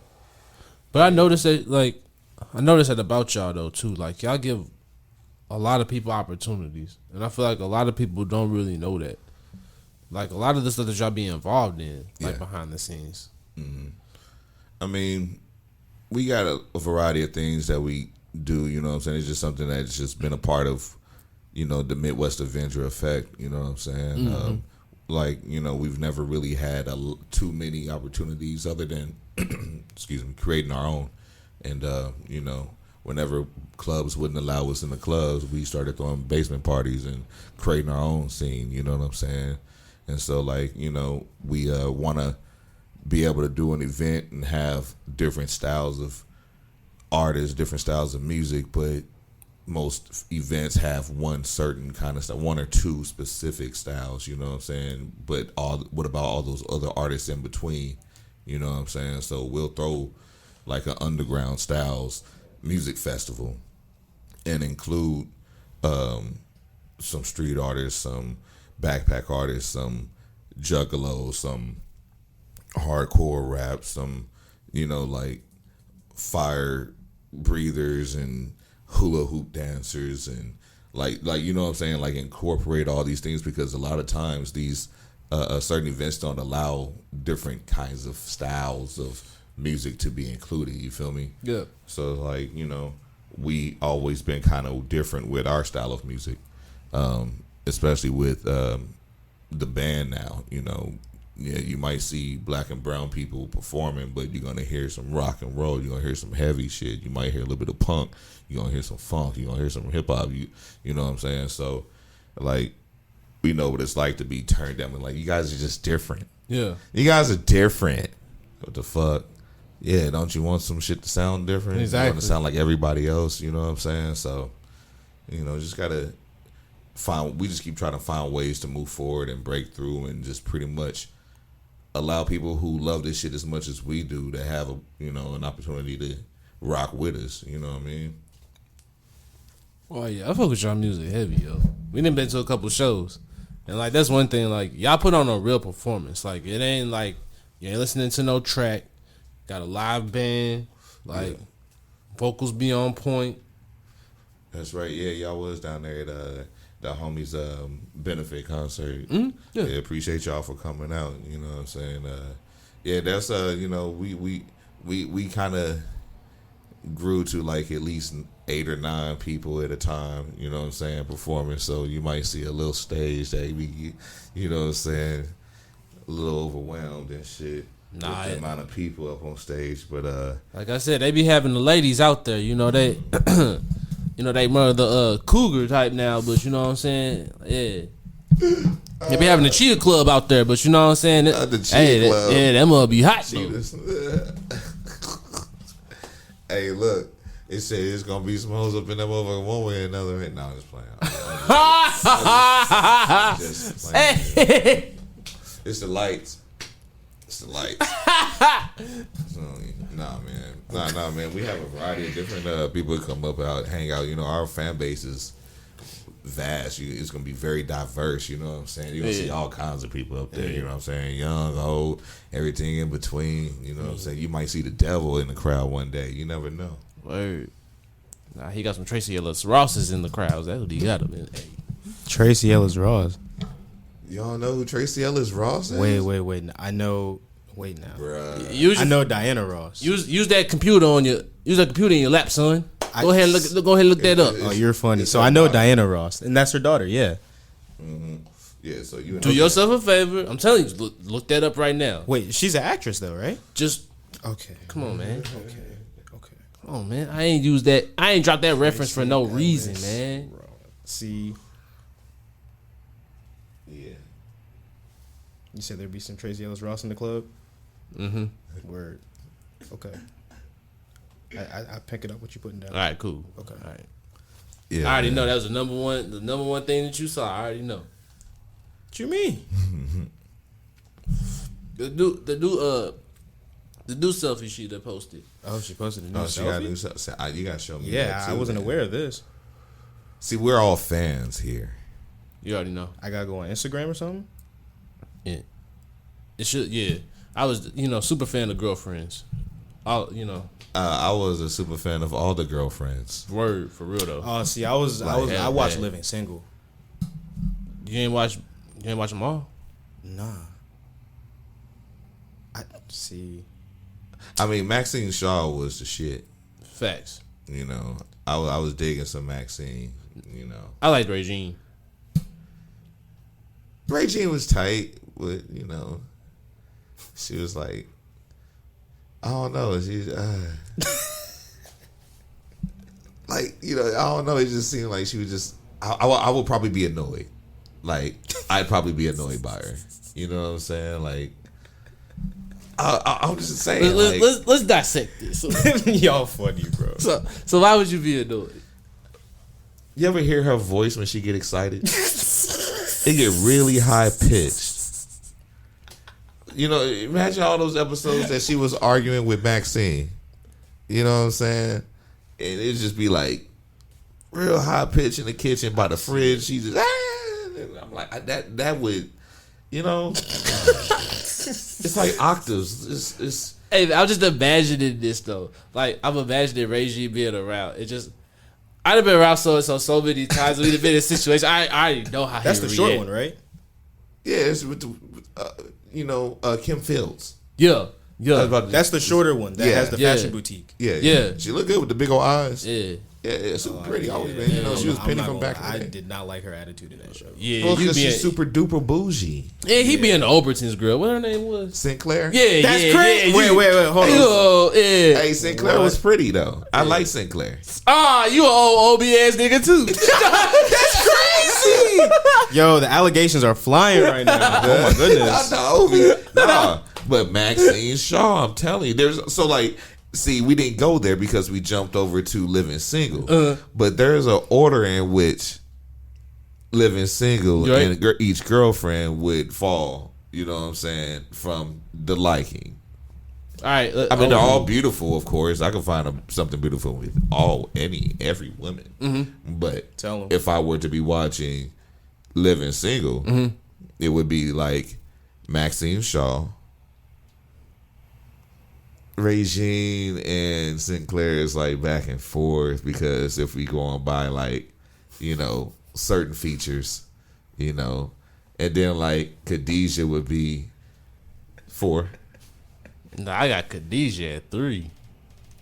But I noticed that about y'all though too. Like, y'all give a lot of people opportunities. And I feel like a lot of people don't really know that. Like, a lot of the stuff that y'all be involved in, like behind the scenes. I mean, we got a variety of things that we do, you know what I'm saying? It's just something that's just been a part of, you know, the Midwest Avenger effect, you know what I'm saying? Like, you know, we've never really had too many opportunities other than, excuse me, creating our own. And, you know, whenever clubs wouldn't allow us in the clubs, we started throwing basement parties and creating our own scene, you know what I'm saying? And so, like, you know, we want to be able to do an event and have different styles of artists, different styles of music, but most events have one certain kind of style, one or two specific styles, you know what I'm saying? But what about all those other artists in between, you know what I'm saying? So we'll throw like an underground styles music festival and include some street artists, some backpack artists, some juggalos, some hardcore rap, some, you know, like fire breathers and hula hoop dancers, and like you know what I'm saying, like incorporate all these things, because a lot of times these certain events don't allow different kinds of styles of music to be included, you feel me? Yeah. So, like, you know, we always been kind of different with our style of music, especially with the band now, you know. Yeah, you might see black and brown people performing, but you're gonna hear some rock and roll. You're gonna hear some heavy shit. You might hear a little bit of punk. You're gonna hear some funk. You're gonna hear some hip hop. You know what I'm saying? So, like, we know what it's like to be turned down. And like, you guys are just different. Yeah. You guys are different. What the fuck? Yeah, don't you want some shit to sound different? Exactly. You want to sound like everybody else. You know what I'm saying? So, you know, just gotta we just keep trying to find ways to move forward and break through, and just pretty much allow people who love this shit as much as we do to have an opportunity to rock with us. You know what I mean? Oh yeah, I fuck with y'all music heavy, yo. We done been to a couple shows, and like, that's one thing. Like, y'all put on a real performance. Like, it ain't like you ain't listening to no track. Got a live band. Like, vocals be on point. That's right. Yeah, y'all was down there at the homies benefit concert. Yeah. Appreciate y'all for coming out. You know what I'm saying? Yeah, that's you know, we kind of grew to like at least 8 or 9 people at a time. You know what I'm saying? Performing. So you might see a little stage that we, you know what I'm saying, a little overwhelmed and shit. Nah, with the amount of people up on stage, but like I said, they be having the ladies out there. You know they. You know, they more of the cougar type now, but you know what I'm saying? Yeah. They be having the cheetah club out there, but you know what I'm saying? The cheetah club. That must be hot though. Hey, look. It said it's gonna be some hoes up in that motherfucker one way or another. No, I'm just playing. I'm just playing. It's the lights. It's the lights. So, nah, man. We have a variety of different people that come up out, hang out. You know, our fan base is vast. It's gonna be very diverse. You know what I'm saying? You're gonna see all kinds of people up there. You know what I'm saying? Young, old, everything in between. You know what I'm saying? You might see the devil in the crowd one day. You never know. Word. Nah, he got some Tracy Ellis Rosses in the crowd. That's what he got him in. Hey. Tracy Ellis Ross. Y'all know who Tracy Ellis Ross is? Wait. I know. Wait now. Bruh. I know Diana Ross. Use that computer in your lap, son. Go ahead and look that up. Oh, you're funny. So I know Diana Ross, and that's her daughter. Yeah. Mm-hmm. Yeah. So you do yourself a favor. I'm telling you, look that up right now. Wait, she's an actress though, right? Just okay. Come on, man. Okay. Oh man, I ain't used that. I ain't dropped that reference for no reason, man. See, yeah. You said there'd be some Tracy Ellis Ross in the club. Mm-hmm. Word. Okay. I pick it up what you putting down. All right, cool. Okay. All right. Yeah. I already know that was the number one thing that you saw. I already know. What you mean? The new selfie she that posted. Oh, she posted a new Oh, she got selfie? new stuff. You gotta show me. Yeah, that too, I wasn't man. aware of this. See, we're all fans here. You already know. I gotta go on Instagram or something. Yeah. It should. Yeah. I was, super fan of Girlfriends. I was a super fan of all the girlfriends. Word for real though. Oh, see, I watched Living Single. You ain't watch them all? Nah. See. I mean, Maxine Shaw was the shit. Facts. You know, I was digging some Maxine. You know, I liked Regine. Regine was tight, but she was like, I don't know. She's like, I don't know. It just seemed like she was just. I would probably be annoyed. Like, I'd probably be annoyed by her. You know what I'm saying? Like, I'm just saying. Let's dissect this. Y'all funny, bro. So why would you be annoyed? You ever hear her voice when she get excited? It get really high pitched. Imagine all those episodes that she was arguing with Maxine. You know what I'm saying? And it'd just be like real high pitch in the kitchen by the fridge. She just and I'm like that would, it's like octaves. It's Hey, I'm just imagining this though. Like I'm imagining Reggie being around. I'd have been around so many times. We'd have been in a situation. I already know how. That's the short one, right? yeah, it's with the, Kim Fields. Yeah. That's the shorter one that has the fashion boutique. Yeah. She looked good with the big old eyes. Yeah. Yeah, super pretty. Always been. She was Penny from back in the I day. did not like her attitude in that show. Yeah, Well, because she's super duper bougie. Yeah, he be in the Overton's girl. What her name was? Sinclair. Yeah, That's crazy. Yeah, Wait, hold on. Oh, yeah. Hey, Sinclair was pretty though. I like Sinclair. You an old OB ass nigga too. That's crazy. Yo, the allegations are flying right now. Oh my goodness. Nah, but Maxine Shaw, I'm telling you, see, we didn't go there because we jumped over to Living Single. But there's an order in which Living Single and each girlfriend would fall, you know what I'm saying, from the liking. All right. They're all beautiful, of course. I can find something beautiful with every woman. Mm-hmm. But Tell 'em. if I were to be watching Living Single, it would be like Maxine Shaw, Regine, and Sinclair is like back and forth because if we go on by certain features, and then like Khadijah would be 4. No, I got Khadijah at 3.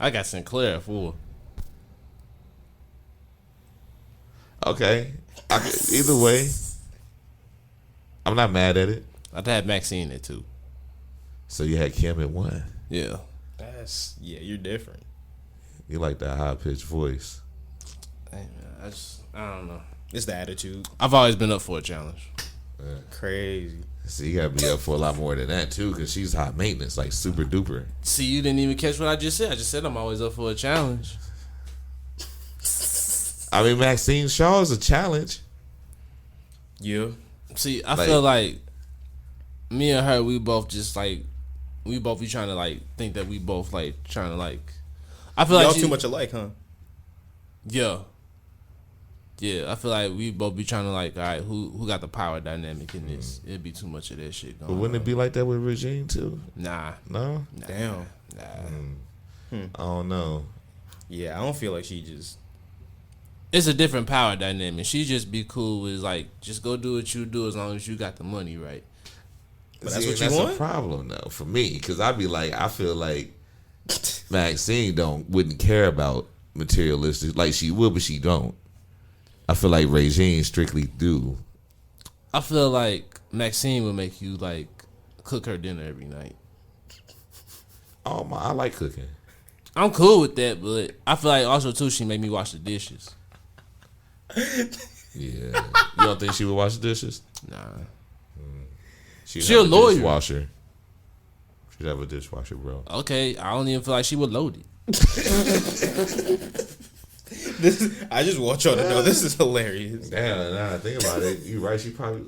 I got Sinclair at 4. Okay, either way, I'm not mad at it. I'd have Maxine at 2. So you had Kim at 1. Yeah. You're different. You like that high pitched voice. Hey, man, I don't know. It's the attitude. I've always been up for a challenge. Crazy. See, you gotta be up for a lot more than that too, because she's high maintenance, like super duper. See, you didn't even catch what I just said. I just said I'm always up for a challenge. I mean, Maxine Shaw is a challenge. Yeah. See, I feel like me and her, we both just like, we both be trying to like think that we both like trying to like. I feel Y'all like too much alike, huh? Yeah. Yeah, I feel like we both be trying to like, all right, who got the power dynamic in this? It'd be too much of that shit going But wouldn't it be like that with Regine too? Nah. No? Damn. Nah. I don't know. Yeah, I don't feel like she just. It's a different power dynamic. She just be cool with like, just go do what you do as long as you got the money, right? But that's what you that's want? a problem though for me, because I'd be like, I feel like Maxine wouldn't care about materialistic, like she would, but she don't. I feel like Regine strictly do. I feel like Maxine would make you like cook her dinner every night. Oh my, I like cooking. I'm cool with that, but I feel like also too she make me wash the dishes. Yeah. You don't think she would wash the dishes? Nah. She'd She have a lawyer. Dishwasher. She'd have a dishwasher, bro. Okay, I don't even feel like she would load it. I just want y'all to know this is hilarious. Damn, now I think about it, you right, she probably.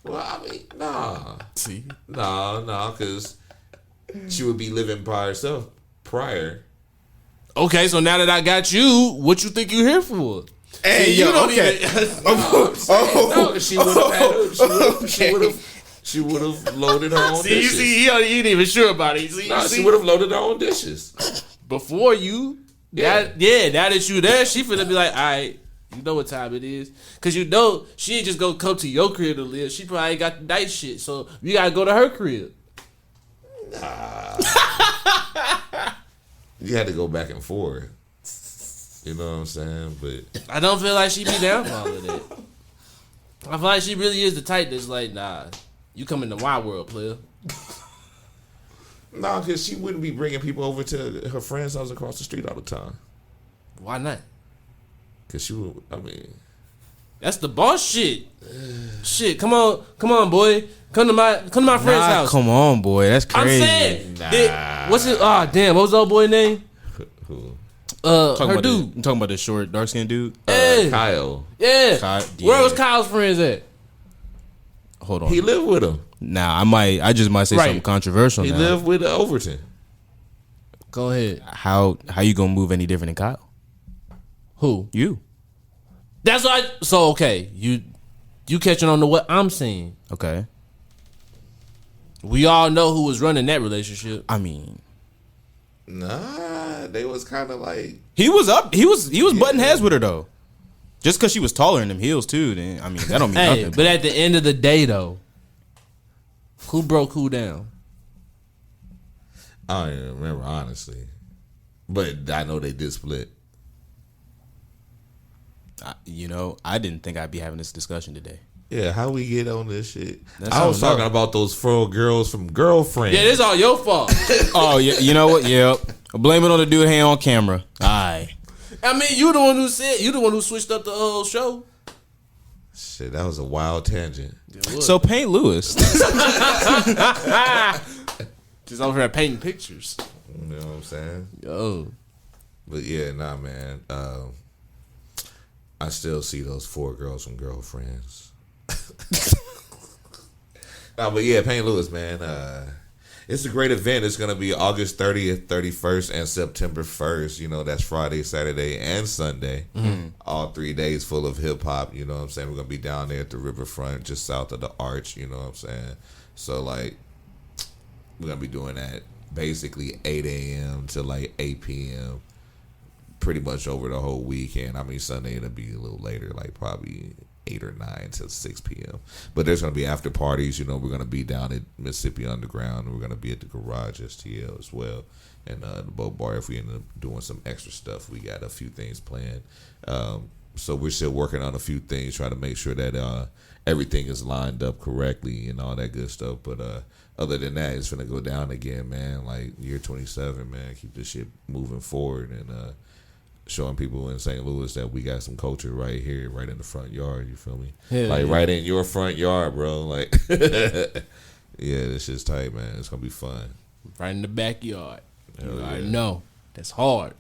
Well, I mean, nah. See? Nah, because she would be living by herself prior. Okay, so now that I got you, what you think you here for? Hey, See, yo, you don't okay. even- No, she would have had. She would have loaded her own See, dishes. you ain't even sure about it. See, Nah, see? she would have loaded her own dishes. Before you, now that you there, she finna be like, all right, you know what time it is. Because you know, she ain't just gonna come to your crib to live. She probably ain't got the night shit, so you gotta go to her crib. You had to go back and forth. You know what I'm saying? But I don't feel like she be down for all of that. I feel like she really is the type that's like, nah, you come in the wild world, player. no, because she wouldn't be bringing people over to her friend's house across the street all the time. Why not? Because she would, I mean, That's the boss shit. Shit, come on, boy. Come to my friend's house. Come on, boy. That's I'm crazy. saying, what's it? Ah, damn, what was the old boy name? who? Talking Her about dude. I'm talking about the short, dark skinned dude. Yeah, Kyle. yeah. Where yeah. was Kyle's friends at? Hold on. He lived with him. Now I just might say Right. something controversial. He now. lived with Overton. Go ahead. How you gonna move any different than Kyle? Who? You. That's why. So okay, you catching on to what I'm saying. Okay. We all know who was running that relationship. I mean, Nah, they was kind of like. he was butting heads with her though. Just because she was taller in them heels too. Then I mean that don't mean Hey, nothing. but at the end of the day, though, who broke who down? I don't even remember, honestly. But I know they did split. I didn't think I'd be having this discussion today. Yeah, how we get on this shit? That's I was how I talking know. about those 4 girls from Girlfriend. Yeah, this all your fault. Oh yeah, you know what? Yep. Blame it on the dude here on camera. Aye. I mean, you the one who switched up the whole show. Shit, that was a wild tangent. So Paint Lewis. Just over here painting pictures. You know what I'm saying? Yo, But yeah, nah, man. I still see those 4 girls from Girlfriends. Nah, but yeah, Paint Lewis, man. It's a great event. It's gonna be August 30th, 31st, and September 1st. You know, that's Friday, Saturday, and Sunday. All 3 days full of hip hop. You know what I'm saying? We're gonna be down there at the riverfront, just south of the Arch. You know what I'm saying? So like, we're gonna be doing that basically 8 a.m. to like 8 p.m. pretty much over the whole weekend. I mean, Sunday it'll be a little later, like probably 8 or 9 to 6 p.m. But there's going to be after parties. You know, we're going to be down at Mississippi Underground. We're going to be at the Garage STL as well. And the Boat Bar, if we end up doing some extra stuff, we got a few things planned. So we're still working on a few things, trying to make sure that everything is lined up correctly and all that good stuff. But other than that, it's going to go down again, man. Like year 27, man. Keep this shit moving forward. And showing people in St. Louis that we got some culture right here, right in the front yard. You feel me? Hell like yeah. right in your front yard, bro. Like, yeah, this shit's tight, man. It's gonna be fun. Right in the backyard. Hell You already yeah. know. That's hard.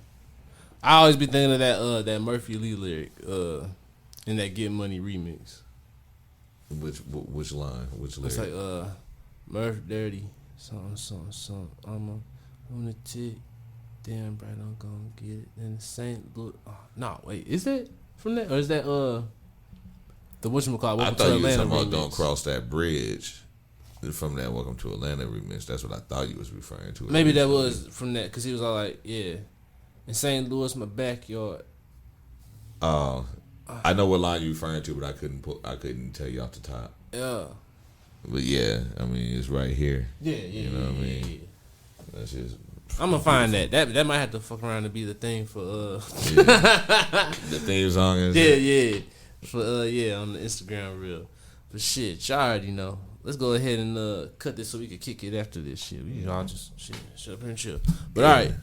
I always be thinking of that Murphy Lee lyric in that Get Money remix. Which line? Which lyric? It's like Murph Dirty, something. I'm on the tick. Damn bright, I'm gonna get it. And St. Louis. Oh, no, wait, is that from that or is that the whatchamacallit? I Welcome thought to you were Atlanta talking about remix. Don't Cross That Bridge. From that Welcome to Atlanta remix. That's what I thought you was referring to. Maybe that was from that because he was all like, yeah, in St. Louis, my backyard. I know what line you referring to, but I couldn't tell you off the top. Yeah. But yeah, I mean it's right here. Yeah. You know what I mean? That's just. I'm gonna find that. That might have to fuck around to be the thing for The theme song is. yeah. For on the Instagram reel. But shit, y'all already know. Let's go ahead and cut this so we can kick it after this shit. We all just shut up and chill. But all right.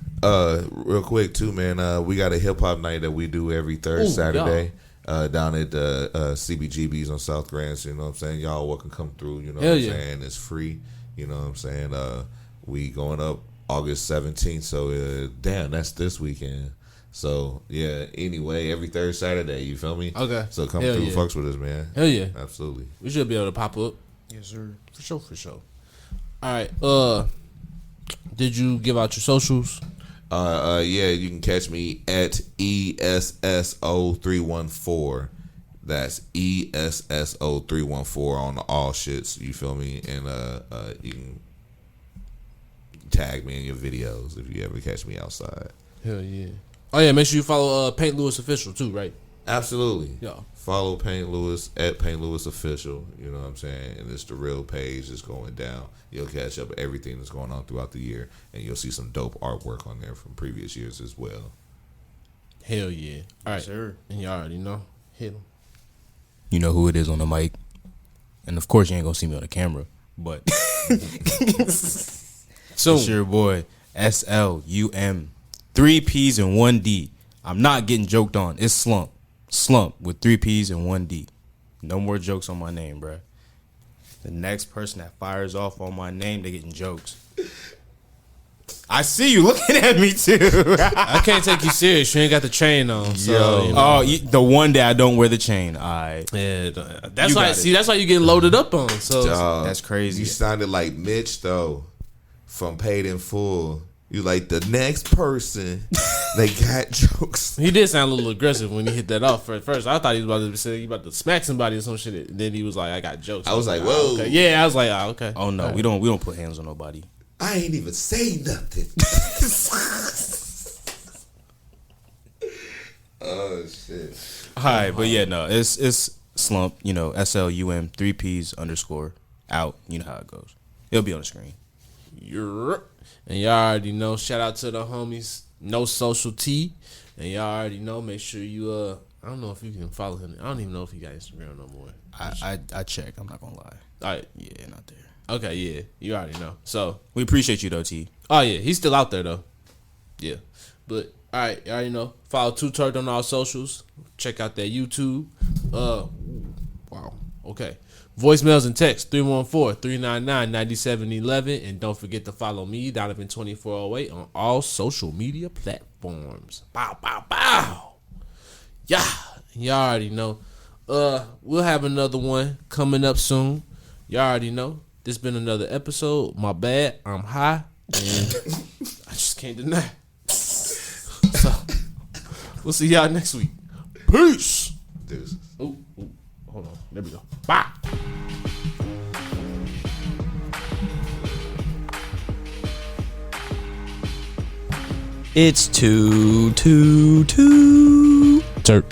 Real quick too, man. We got a hip hop night that we do every third Saturday. Down at CBGB's on South Grand. You know what I'm saying? Y'all welcome come through. You know Hell what I'm yeah. saying? It's free. You know what I'm saying? We going up August 17th. So damn, that's this weekend. So yeah. Anyway, every third Saturday. You feel me? Okay. So come Hell through, yeah. fucks with us, man. Hell yeah. Absolutely. We should be able to pop up. Yes, sir. For sure. All right. Did you give out your socials? Yeah, you can catch me at ESSO314. That's ESSO314 on all shits. You feel me? And you can tag me in your videos if you ever catch me outside. Hell yeah. Oh yeah, make sure you follow Paint Lewis Official too, right? Absolutely. Yeah. Follow Paint Lewis at Paint Lewis Official. You know what I'm saying? And it's the real page that's going down. You'll catch up everything that's going on throughout the year, and you'll see some dope artwork on there from previous years as well. Hell yeah. All right. Sir. And you already know. Hit him. You know who it is on the mic. And of course you ain't gonna see me on the camera. But So it's your boy SLUM. 3 P's and 1 D. I'm not getting joked on. It's Slump. Slump with 3 P's and 1 D. No more jokes on my name, bruh. The next person that fires off on my name, they getting jokes. I see you looking at me too. I can't take you serious. You ain't got the chain on. So, Yo. you know. Oh, the one day I don't wear the chain. Alright. Yeah, that's You why. got it. See, that's why you getting loaded up on. So Dog, That's crazy. You sounded like Mitch though, from Paid in Full. You like the next person. They got jokes. he did sound a little aggressive when he hit that off. At first, I thought he was about to say he about to smack somebody or some shit. And then he was like, "I got jokes." I was like, "Oh, whoa. okay." Yeah, I was like, "Oh, okay." Oh no, All right. we don't put hands on nobody. I ain't even say nothing. Oh shit. Alright, but yeah, no, it's Slump, you know, SLUM 3 P's _ out. You know how it goes. It'll be on the screen. And y'all already know. Shout out to the homies. No Social T. And y'all already know. Make sure you I don't know if you can follow him. I don't even know if he got Instagram no more. I check. I'm not gonna lie. All right. Yeah, not there. Okay. Yeah. You already know. So. We appreciate you though, T. Oh yeah, he's still out there though. Yeah, but all right, you already know. Follow Too T3rpd on all socials. Check out that YouTube. Wow. Okay. Voicemails and text 314-399-9711, and don't forget to follow me Donovan 2408 on all social media platforms. Bow bow bow. Yeah, y'all already know. We'll have another one coming up soon. Y'all already know. This been another episode. My bad. I'm high. And I just can't deny. So we'll see y'all next week. Peace. Deuces. Ooh, hold on. There we go. Bye. It's 2 2 2 Turp.